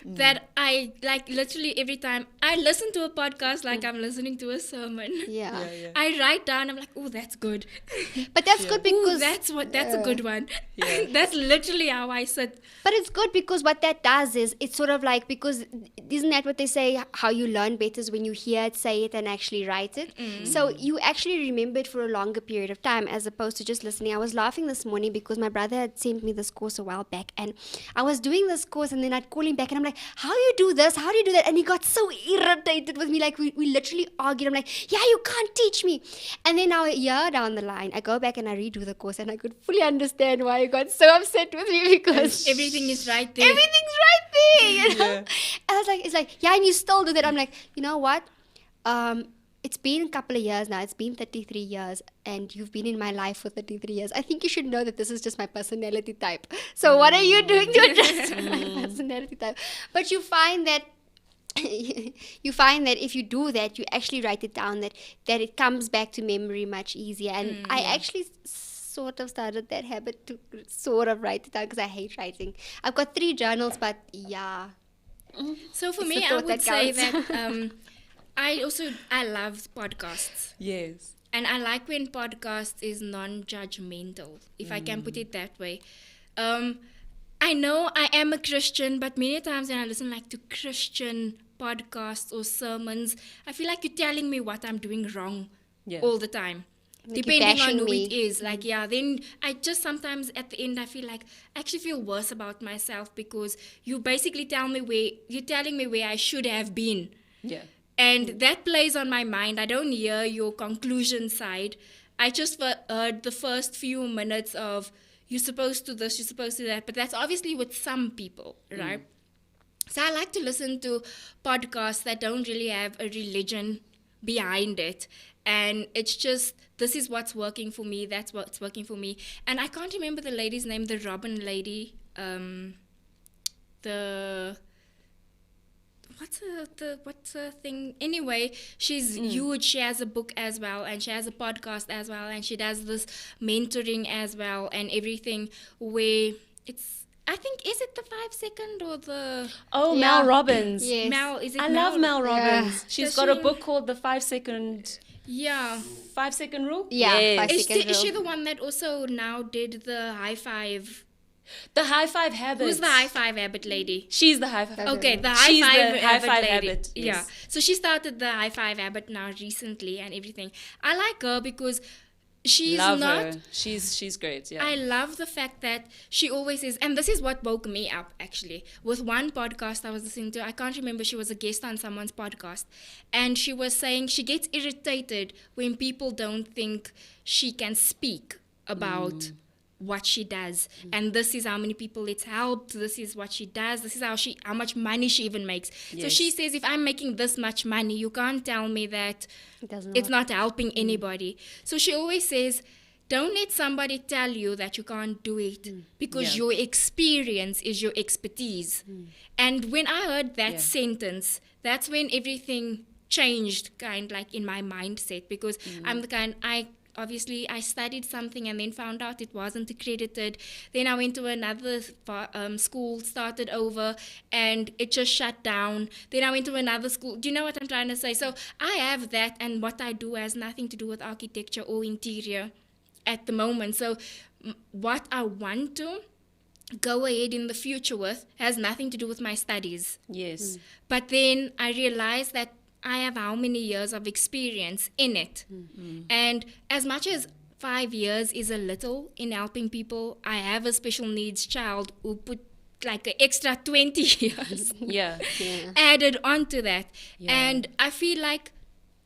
that I, like, literally every time I listen to a podcast, like I'm listening to a sermon. I write down, I'm like, oh, that's good. But that's good because... that's a good one. That's literally how I sit. But it's good because what that does is, it's sort of like, because isn't that what they say, how you learn better is when you hear it, say it, and actually write it? So you actually remember it for a longer period of time as opposed to just listening. I was laughing this morning because my brother had sent me this course a while back, and I was doing this course, and then I'd call him back and I'm like, how do you do this? How do you do that? And he got so irritated with me. Like, we literally argued. I'm like, you can't teach me. And then now a year down the line, I go back and I redo the course, and I could fully understand why he got so upset with me, because everything is right there. Everything's right there, And I was like, it's like, and you still do that. I'm like, you know what? it's been a couple of years now. It's been 33 years, and you've been in my life for 33 years. I think you should know that this is just my personality type. So what are you doing to address my personality type? But you find that if you do that, you actually write it down, that it comes back to memory much easier. And I actually sort of started that habit to sort of write it down, because I hate writing. I've got 3 journals, but yeah. So for It's me, the I thought would that say counts. that I love podcasts. Yes. And I like when podcast is non-judgmental, if I can put it that way. I know I am a Christian, but many times when I listen like to Christian podcasts or sermons, I feel like you're telling me what I'm doing wrong all the time. Like you're Depending on bashing who me. it is. Like, yeah, then I just sometimes at the end I feel like I actually feel worse about myself, because you basically you're telling me where I should have been. Yeah. And that plays on my mind. I don't hear your conclusion side. I just heard the first few minutes of you're supposed to this, you're supposed to that. But that's obviously with some people, right? So I like to listen to podcasts that don't really have a religion behind it. And it's just, this is what's working for me, that's what's working for me. And I can't remember the lady's name, the Robin lady. What's her thing? Anyway, she's huge. She has a book as well, and she has a podcast as well, and she does this mentoring as well and everything, where it's, I think, is it the 5 second or the Oh, Yeah. Mel Robbins. Yes. Mel? Is it I Mel? love Mel Robbins. Yeah. She's Does got a she- book called The 5 Second Yeah. 5 Second Rule. Yeah, Yes. 5 Is second she rule. the one that also now did the high five? The High Five Habit. Who's the high five habit lady? She's the High Five. Okay, the high She's five the habit High Five lady. habit, Yeah. yes. So she started the high five habit now recently and everything. I like her because she's Love not. her. She's great. Yeah. I love the fact that she always is, and this is what woke me up actually. With one podcast I was listening to, I can't remember, she was a guest on someone's podcast, and she was saying she gets irritated when people don't think she can speak about what she does, and this is how many people it's helped, this is what she does, this is how much money she even makes. So Yes. she says, if I'm making this much money, you can't tell me that It doesn't it's work. not helping anybody. So she always says, don't let somebody tell you that you can't do it, because Yeah. your experience is your expertise. And when I heard that Yeah. sentence, that's when everything changed, kind like in my mindset, because I'm the kind, I studied something and then found out it wasn't accredited. Then I went to another school, started over, and it just shut down. Then I went to another school. Do you know what I'm trying to say? So I have that, and what I do has nothing to do with architecture or interior at the moment. So what I want to go ahead in the future with has nothing to do with my studies. yes. But then I realized that I have how many years of experience in it. And as much as 5 years is a little in helping people, I have a special needs child who put like an extra 20 years Yeah. added onto that. Yeah. And I feel like,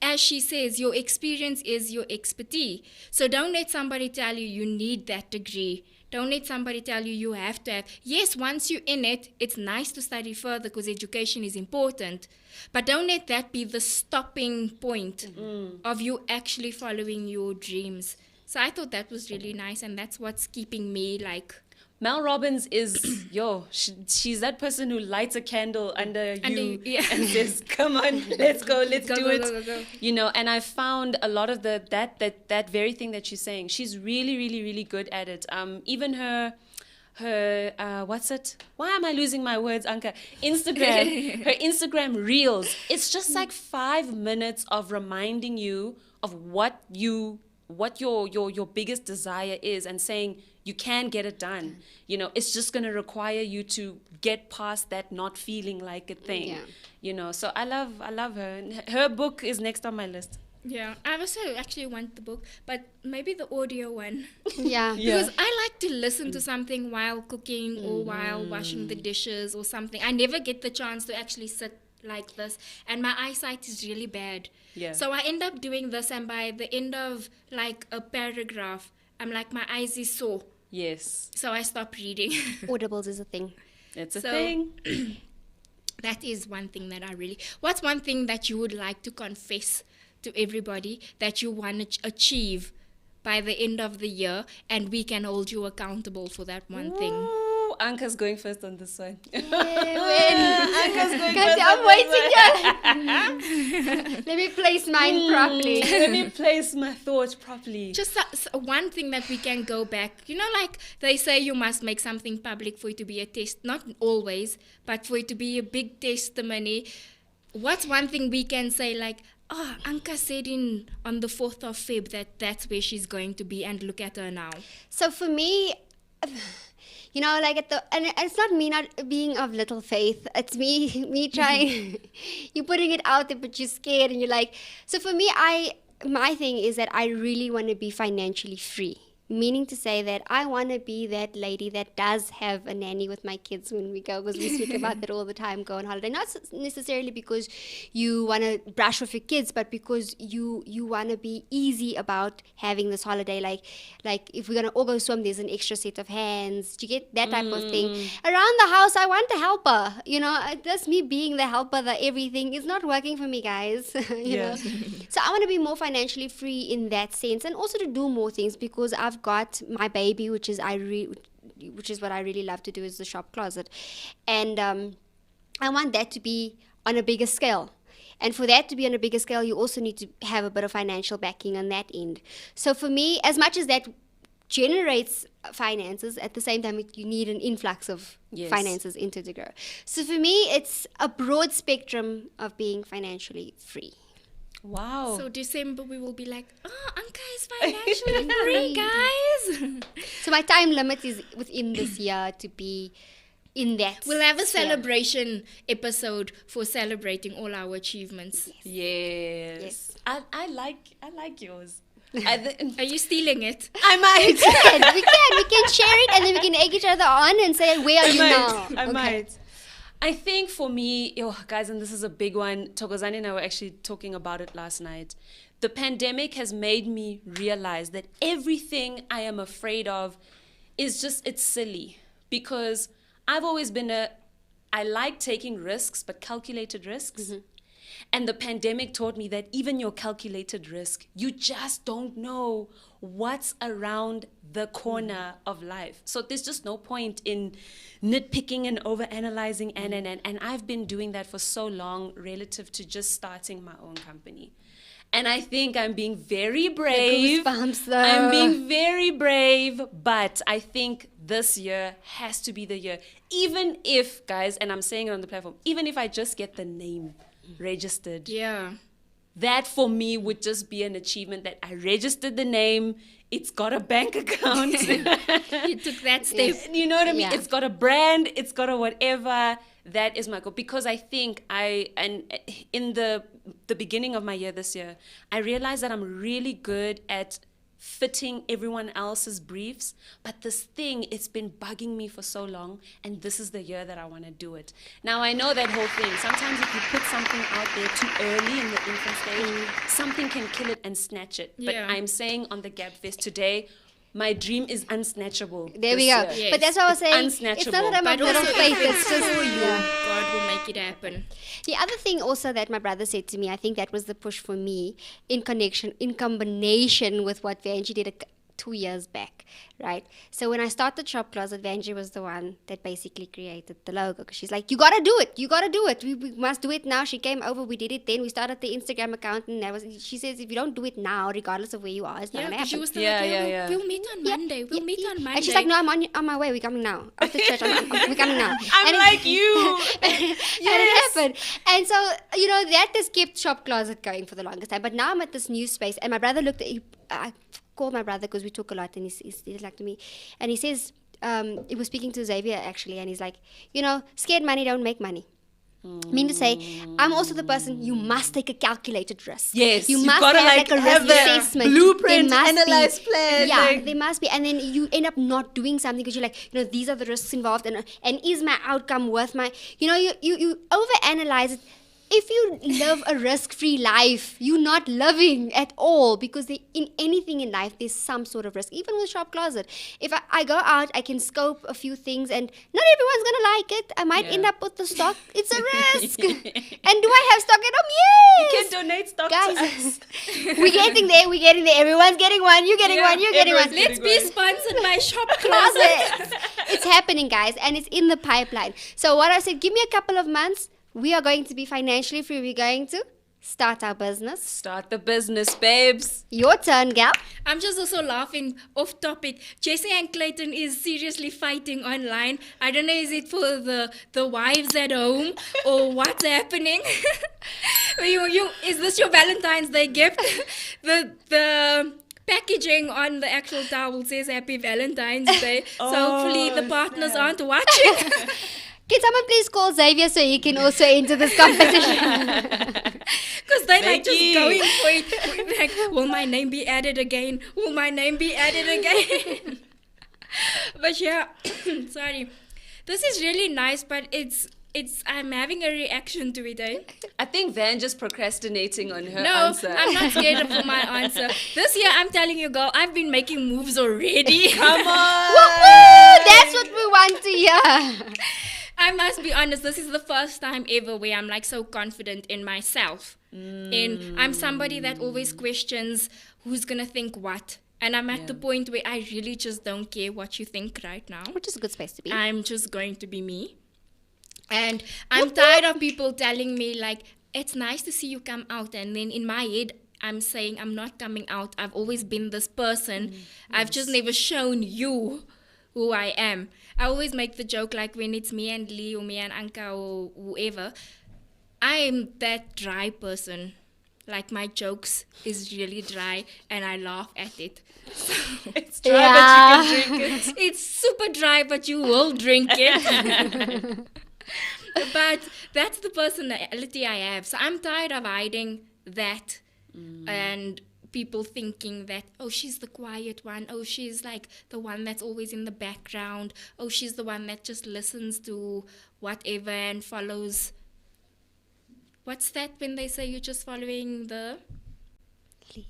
as she says, your experience is your expertise. So don't let somebody tell you you need that degree. Don't let somebody tell you you have to have. Yes, once you're in it, it's nice to study further because education is important. But don't let that be the stopping point of you actually following your dreams. So I thought that was really nice, and that's what's keeping me like... Mel Robbins is, she's that person who lights a candle under you yeah. and says, come on, let's go, let's Go, do go, it. go, go, go. You know, and I found a lot of that very thing that she's saying. She's really, really, really good at it. Even her what's it? Why am I losing my words, Anka? Instagram, her Instagram reels. It's just like 5 minutes of reminding you of what your biggest desire is, and saying you can get it done. You know, it's just going to require you to get past that not feeling like a thing. Yeah. You know, so I love her. And her book is next on my list. Yeah, I also actually want the book, but maybe the audio one. Yeah. Because I like to listen to something while cooking or while washing the dishes or something. I never get the chance to actually sit like this, and my eyesight is really bad. Yeah. So I end up doing this, and by the end of like a paragraph, I'm like, my eyes is sore. Yes, So I stop reading. Audibles is a thing. it's a So- thing. That is one thing that I really... What's one thing that you would like to confess to everybody that you want to achieve by the end of the year, and we can hold you accountable for that one thing. Ooh, Anka's going first on this one. Anka's going first I'm on waiting here. Let me place mine properly. Let me place my thoughts properly. Just one thing that we can go back, like they say you must make something public for it to be a test, not always, but for it to be a big testimony. What's one thing we can say, like, Anka said on the 4th of Feb that's where she's going to be, and look at her now. So for me, like and it's not me not being of little faith. It's me trying. You're putting it out there, but you're scared, and you're like. So for me, my thing is that I really want to be financially free. Meaning to say that I want to be that lady that does have a nanny with my kids when we go, because we speak about that all the time, go on holiday. Not necessarily because you want to brush off your kids, but because you want to be easy about having this holiday. Like if we're going to all go swim, there's an extra set of hands. Do you get that type of thing? Around the house, I want a helper. That's me being the helper, the everything is not working for me, guys. you know. So I want to be more financially free in that sense, and also to do more things, because I've got my baby, which is what I really love to do, is the shop closet, and I want that to be on a bigger scale. And for that to be on a bigger scale, you also need to have a bit of financial backing on that end. So for me, as much as that generates finances, at the same time you need an influx of finances into the grow. So for me, it's a broad spectrum of being financially free. Wow. So December we will be like, Anka is financially free, guys. So my time limit is within this year to be in that. We'll have a sphere. celebration episode for celebrating all our achievements. Yes. I like yours. Are you stealing it? I might. We can share it, and then we can egg each other on and say, where are you now? I might. I think for me, guys, and this is a big one, Thokozani and I were actually talking about it last night. The pandemic has made me realize that everything I am afraid of is it's silly. Because I've always been I like taking risks, but calculated risks. Mm-hmm. And the pandemic taught me that even your calculated risk, you just don't know what's around the corner of life. So there's just no point in nitpicking and overanalyzing and I've been doing that for so long relative to just starting my own company. And I think I'm being very brave. I'm being very brave, but I think this year has to be the year. Even if, guys, and I'm saying it on the platform, even if I just get the name registered. Yeah. That for me would just be an achievement, that I registered the name. It's got a bank account. You took that step. You know what I mean? Yeah. It's got a brand. It's got a whatever. That is my goal. Because I think in the beginning of my year this year, I realized that I'm really good at fitting everyone else's briefs, but this thing, it's been bugging me for so long, and this is the year that I want to do it. Now, I know that whole thing. Sometimes if you put something out there too early in the infant stage, something can kill it and snatch it. Yeah. But I'm saying on the GABFEST today, my dream is unsnatchable. There we go. Yes. But that's what I was saying. Unsnatchable. It's not that I'm But a little also faith. if It's it's just for you, God will make it happen. The other thing also that my brother said to me, I think that was the push for me in combination with what Vanjie did 2 years back, right? So when I started Shop Closet, Vanjie was the one that basically created the logo, because she's like, you gotta do it, we must do it now. She came over, we did it then, we started the Instagram account, and she says, if you don't do it now, regardless of where you are, it's not Yeah, gonna because she happen. was still like, we'll meet on Monday. We'll meet on Monday. And she's like, no, I'm on my way. We're coming now. After church, we're coming now. I'm and like you. And it happened. And so, that has kept Shop Closet going for the longest time. But now I'm at this new space, and my brother I called my brother because we talk a lot, and he did like to me. And he says, he was speaking to Xavier actually, and he's like, scared money don't make money. Mean to say, I'm also the person, you must take a calculated risk. Yes, you you've must gotta, have a have risk the assessment. blueprint, There must analyze be. plan. Yeah, there must be. And then you end up not doing something because you're like, these are the risks involved, and is my outcome worth my, you overanalyze it. if you live a risk-free life, you're not living at all, because in anything in life, there's some sort of risk. Even with shop closet, if I go out, I can scope a few things, and not everyone's gonna like it. I might end up with the stock. It's a risk. And do I have stock at home? Yes. You can donate stock Guys, to us. we're getting there. Everyone's getting one. You're getting one. You're getting one. Let's be sponsored by Shop Closet. It's happening, guys, and it's in the pipeline. So what I said, give me a couple of months. We are going to be financially free. We're going to start our business. Start the business, babes. Your turn, gal. I'm just also laughing off topic. Jesse and Clayton is seriously fighting online. I don't know, is it for the wives at home or what's happening? Is this your Valentine's Day gift? The packaging on the actual towel says Happy Valentine's Day. So hopefully the partners aren't watching. Can someone please call Xavier so he can also enter this competition? Because they like just going for it. Like, will my name be added again? Will my name be added again? But yeah, sorry. This is really nice, but I'm having a reaction to it, eh? I think Van just procrastinating on her No, answer. I'm not scared for my answer. This year, I'm telling you, girl, I've been making moves already. Come on. Woo-hoo! That's what we want to hear. I must be honest, this is the first time ever where I'm like so confident in myself. And I'm somebody that always questions who's gonna think what. And I'm at the point where I really just don't care what you think right now. Which is a good space to be. I'm just going to be me. And I'm tired of people telling me like, it's nice to see you come out. And then in my head, I'm saying I'm not coming out. I've always been this person. I've just never shown you who I am. I always make the joke like when it's me and Lee or me and Anka or whoever, I'm that dry person. Like my jokes is really dry and I laugh at it. It's dry, but you can drink it. It's super dry, but you will drink it. But that's the personality I have. So I'm tired of hiding that and people thinking that, oh, she's the quiet one. Oh, she's like the one that's always in the background. Oh, she's the one that just listens to whatever and follows. What's that when they say you're just following the Leader.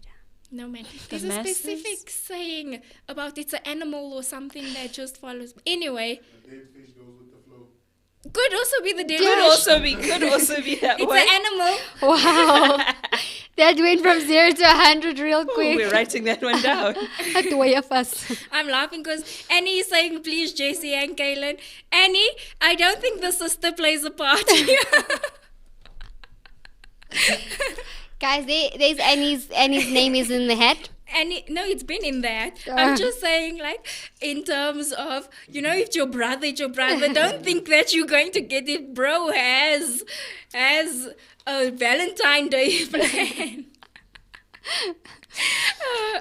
No, man. There's a masses? specific saying about it's an animal or something that just follows. Anyway, A dead fish goes with the flow. could also be the dead Could fish. also be that It's way. an animal. Wow. That went from 0 to 100 real Ooh, quick. we're writing that one down. At the way of us. I'm laughing because Annie is saying, please, JC and Kaylin. Annie, I don't think the sister plays a part here. Guys, there's Annie's name is in the hat. Annie, no, it's been in that. I'm just saying, like, in terms of, it's your brother, it's your brother. Don't think that you're going to get it. Bro has a Valentine Day plan.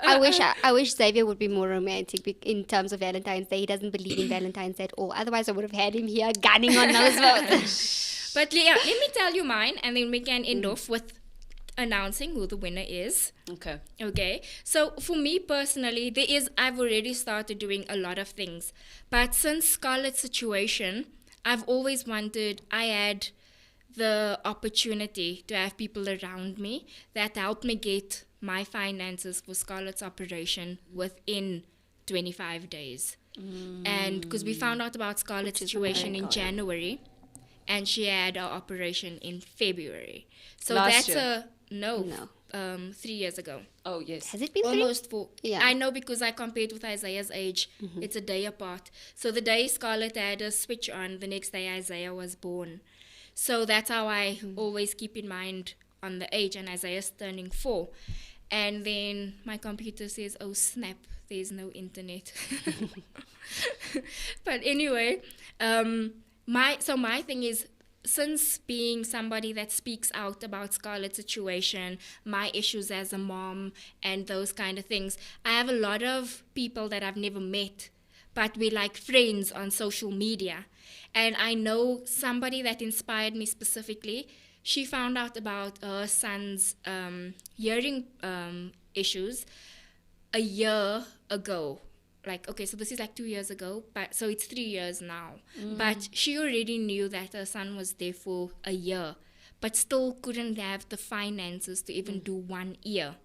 I wish Xavier would be more romantic in terms of Valentine's Day. He doesn't believe in Valentine's at all. Otherwise, I would have had him here gunning on those votes. But yeah, let me tell you mine, and then we can end off with announcing who the winner is. Okay. So for me personally, I've already started doing a lot of things. But since Scarlett's situation, I've always wanted, I had the opportunity to have people around me that helped me get my finances for Scarlett's operation within 25 days. And because we found out about Scarlett's situation in January, and she had her operation in February. So Last that's year? 3 years ago. Oh, yes. Has it been 3? Almost 4. Yeah. I know because I compared with Isaiah's age. It's a day apart. So the day Scarlett had a switch on, the next day Isaiah was born. So that's how I always keep in mind on the age. And Isaiah's turning 4. And then my computer says, oh snap, there's no internet. But anyway, my thing is, since being somebody that speaks out about Scarlett's situation, my issues as a mom, and those kind of things, I have a lot of people that I've never met, but we're like friends on social media. And I know somebody that inspired me specifically. She found out about her son's hearing issues a year ago. So this is 2 years ago, so it's 3 years now. But she already knew that her son was there for a year. but still couldn't have the finances to even do 1 year.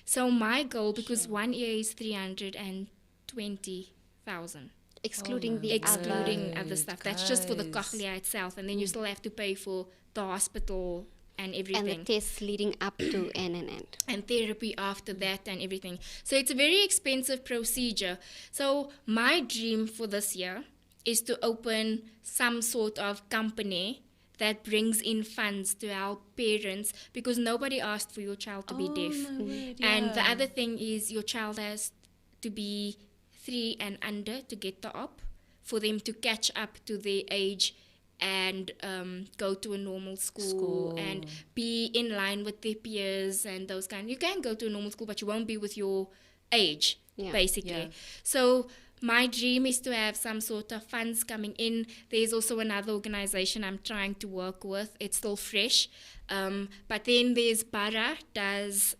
So my goal, because 1 year is 320,000. Excluding the Excluding other Right, stuff. That's just for the guys. cochlea itself, and then you still have to pay for the hospital and and everything. the tests leading up to and. And therapy after that and everything. So it's a very expensive procedure. So my dream for this year is to open some sort of company that brings in funds to help parents, because nobody asked for your child to be deaf. And the other thing is your child has to be 3 and under to get the op, for them to catch up to their age and go to a normal school and be in line with their peers and those kind. You can go to a normal school, but you won't be with your age, basically. Yeah. So my dream is to have some sort of funds coming in. There's also another organization I'm trying to work with. It's still fresh. But then there's Bara, does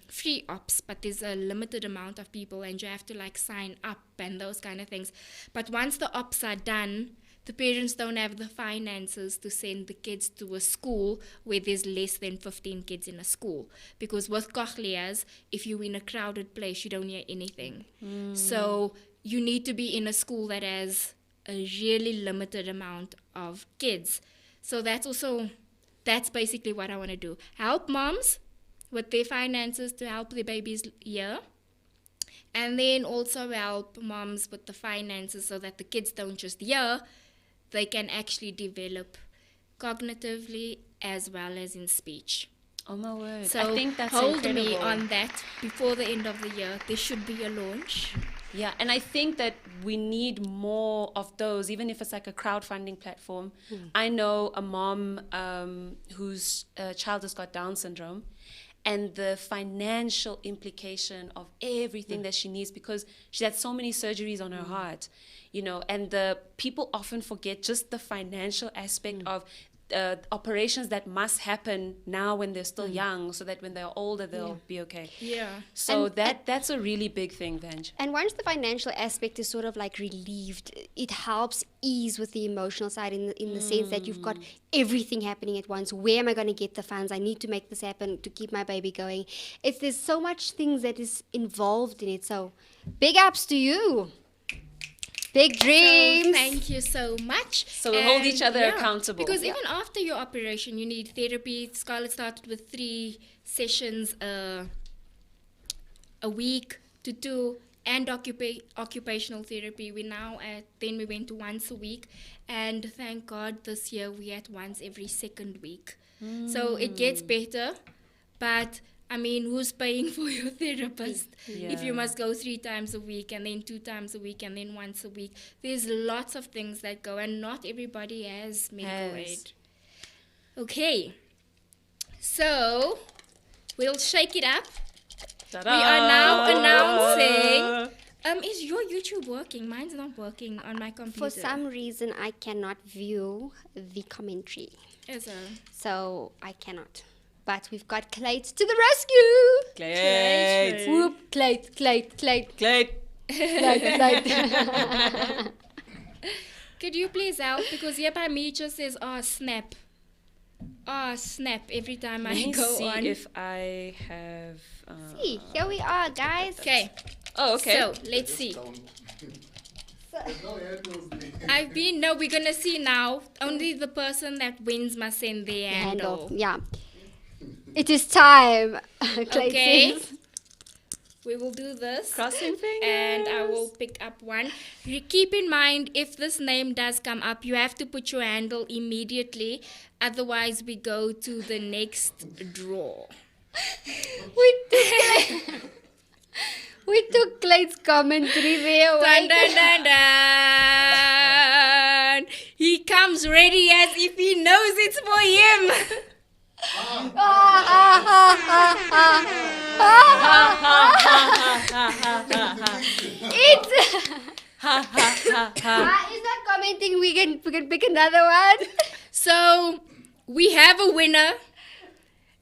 free ops, but there's a limited amount of people and you have to like sign up and those kind of things. But once the ops are done, the parents don't have the finances to send the kids to a school where there's less than 15 kids in a school. Because with cochleas, if you're in a crowded place, you don't hear anything. So you need to be in a school that has a really limited amount of kids. So that's basically what I want to do. Help moms with their finances to help their babies hear. And then also help moms with the finances so that the kids don't just hear, they can actually develop cognitively as well as in speech. Oh my word. So I think that's hold incredible. me on that before the end of the year. There should be a launch. Yeah, and I think that we need more of those, even if it's like a crowdfunding platform. I know a mom whose child has got Down syndrome, and the financial implication of everything that she needs, because she had so many surgeries on her heart, you know, and the people often forget just the financial aspect of operations that must happen now when they're still young, so that when they're older they'll be okay. Yeah. So that's a really big thing, Vanj. And once the financial aspect is sort of like relieved, it helps ease with the emotional side in the sense that you've got everything happening at once. Where am I going to get the funds? I need to make this happen to keep my baby going. There's so much things that is involved in it. So big ups to you. Big dreams. So thank you so much. So we'll hold And each other accountable. Because even after your operation, you need therapy. Scarlett started with 3 sessions a week to do, and occupational therapy. Then we went to once a week, and thank God this year we had once every 2nd week. So it gets better, but I mean, who's paying for your therapist? If you must go 3 times a week and then 2 times a week and then once a week. There's lots of things that go, and not everybody has medical aid. Okay. So, we'll shake it up. Ta-da! We are now announcing... is your YouTube working? Mine's not working on my computer. For some reason, I cannot view the commentary. So I cannot. But we've got Clayt to the rescue! Clayt. Whoop, Clayt. Clayt. Could you please help? Because here by me it just says, snap. Snap every time Let I me go see on. if I have... See, here we are, guys. Okay. Oh, okay. So, let's see. There's no handles there. We're gonna see now. Only the person that wins must send their handle. Yeah. It is time. Clayt Okay. says. We will do this. Crossing fingers. And I will pick up one. Keep in mind, if this name does come up, you have to put your handle immediately. Otherwise, we go to the next draw. We took Clayt's commentary there. Dun, dun, dun, dun. He comes ready as if he knows it's for him. He's not commenting. We can pick another one. So, we have a winner.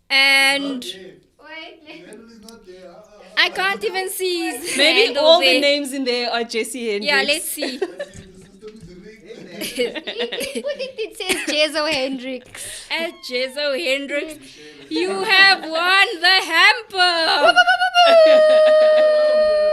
And Wait. Handle is not there. I can't even see his Maybe handle all there. the names in there are Jesse Hendricks. Yeah, let's see. The system is rigged. It says Jezo Hendricks. At Jezo Hendricks, you have won the hamper.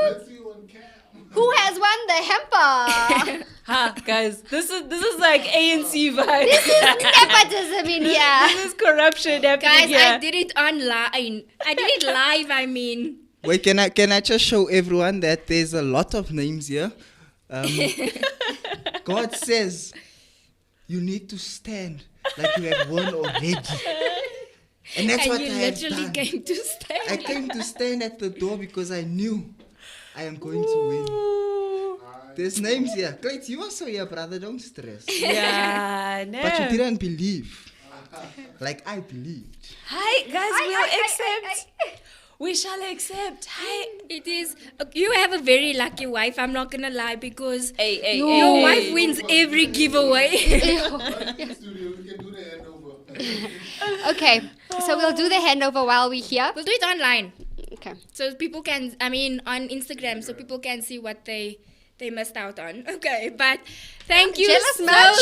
Let's see on cam. Who has won the hamper? Ha, guys, this is like ANC vibes. This is nepotism in here. This is corruption happening Guys, here. I did it online. I did it live, I mean. Wait, can I just show everyone that there's a lot of names here? God says you need to stand like you have won already. And that's what I you have literally done. came to stand. I came to stand at the door because I knew I am going to win. There's names here. Great, you also here, brother. Don't stress. Yeah, no. But you didn't believe. Like I believed. Hi, guys, we'll accept. We shall accept. Hi. It is. You have a very lucky wife, I'm not gonna lie, because Hey, your wife wins every giveaway. Right in the studio, we can do the handover. Okay, so we'll do the handover while we're here. We'll do it online. Okay. So people can, on Instagram, so people can see what they missed out on. Okay, but thank you Jealous so much?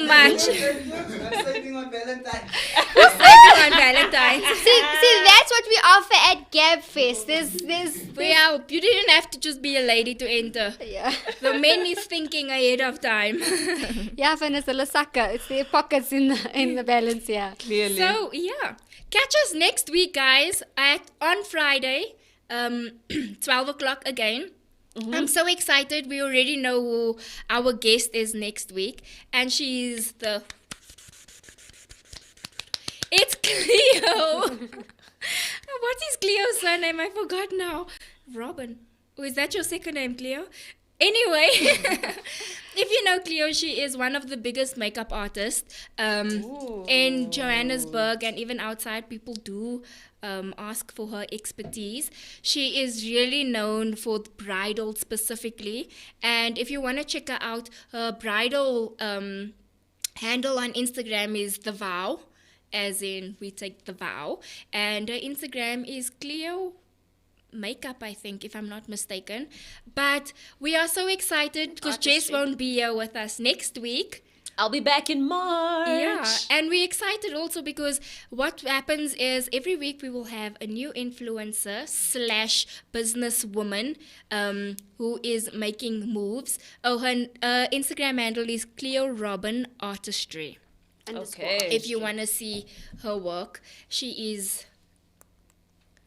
much. I'm saving on Valentine's. On Valentine's. See, that's what we offer at GABFEST. You didn't have to just be a lady to enter. Yeah. The men is thinking ahead of time. Yeah, Vanessa Lasaka. It's their pockets in the balance, yeah. Clearly. So yeah, catch us next week, guys, on Friday, 12 o'clock again. I'm so excited. We already know who our guest is next week, and she's it's Cleo. What is Cleo's surname? I forgot now. Robin. Oh, is that your second name, Cleo? Anyway, if you know Cleo, she is one of the biggest makeup artists in Johannesburg, and even outside, people do ask for her expertise. She is really known for bridal specifically, and if you want to check her out, her bridal handle on Instagram is The Vow, as in we take the vow, and her Instagram is Cleo Makeup, I think, if I'm not mistaken. But we are so excited because Jess won't be here with us next week. I'll be back in March. Yeah, and we're excited also because what happens is every week we will have a new influencer / businesswoman who is making moves. Oh, her Instagram handle is Cleo Robin Artistry. Okay. If you want to see her work, she is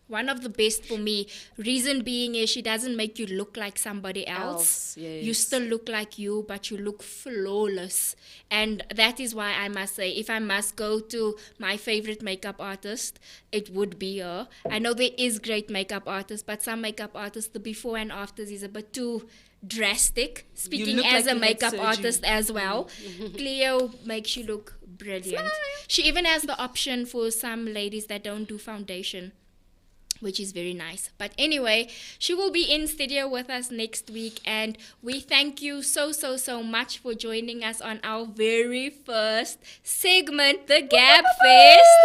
one of the best for me. Reason being is she doesn't make you look like somebody else. Yes. You still look like you, but you look flawless. And that is why I must say, if I must go to my favorite makeup artist, it would be her. I know there is great makeup artists, but some makeup artists, the before and afters is a bit too drastic. Speaking look as like a you had makeup surgery. artist as well, Cleo makes you look brilliant. She even has the option for some ladies that don't do foundation, which is very nice. But anyway, she will be in studio with us next week, and we thank you so much for joining us on our very first segment, the GABFEST.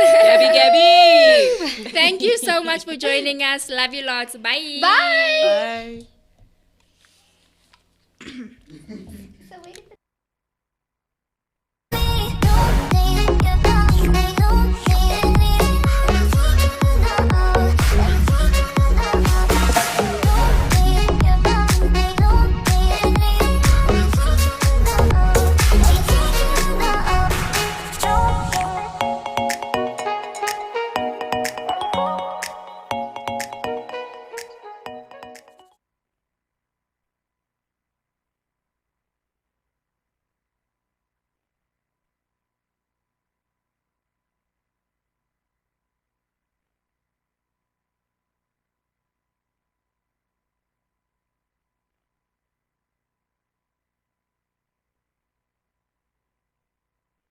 Gabby. Thank you so much for joining us. Love you lots. Bye. Bye. Bye.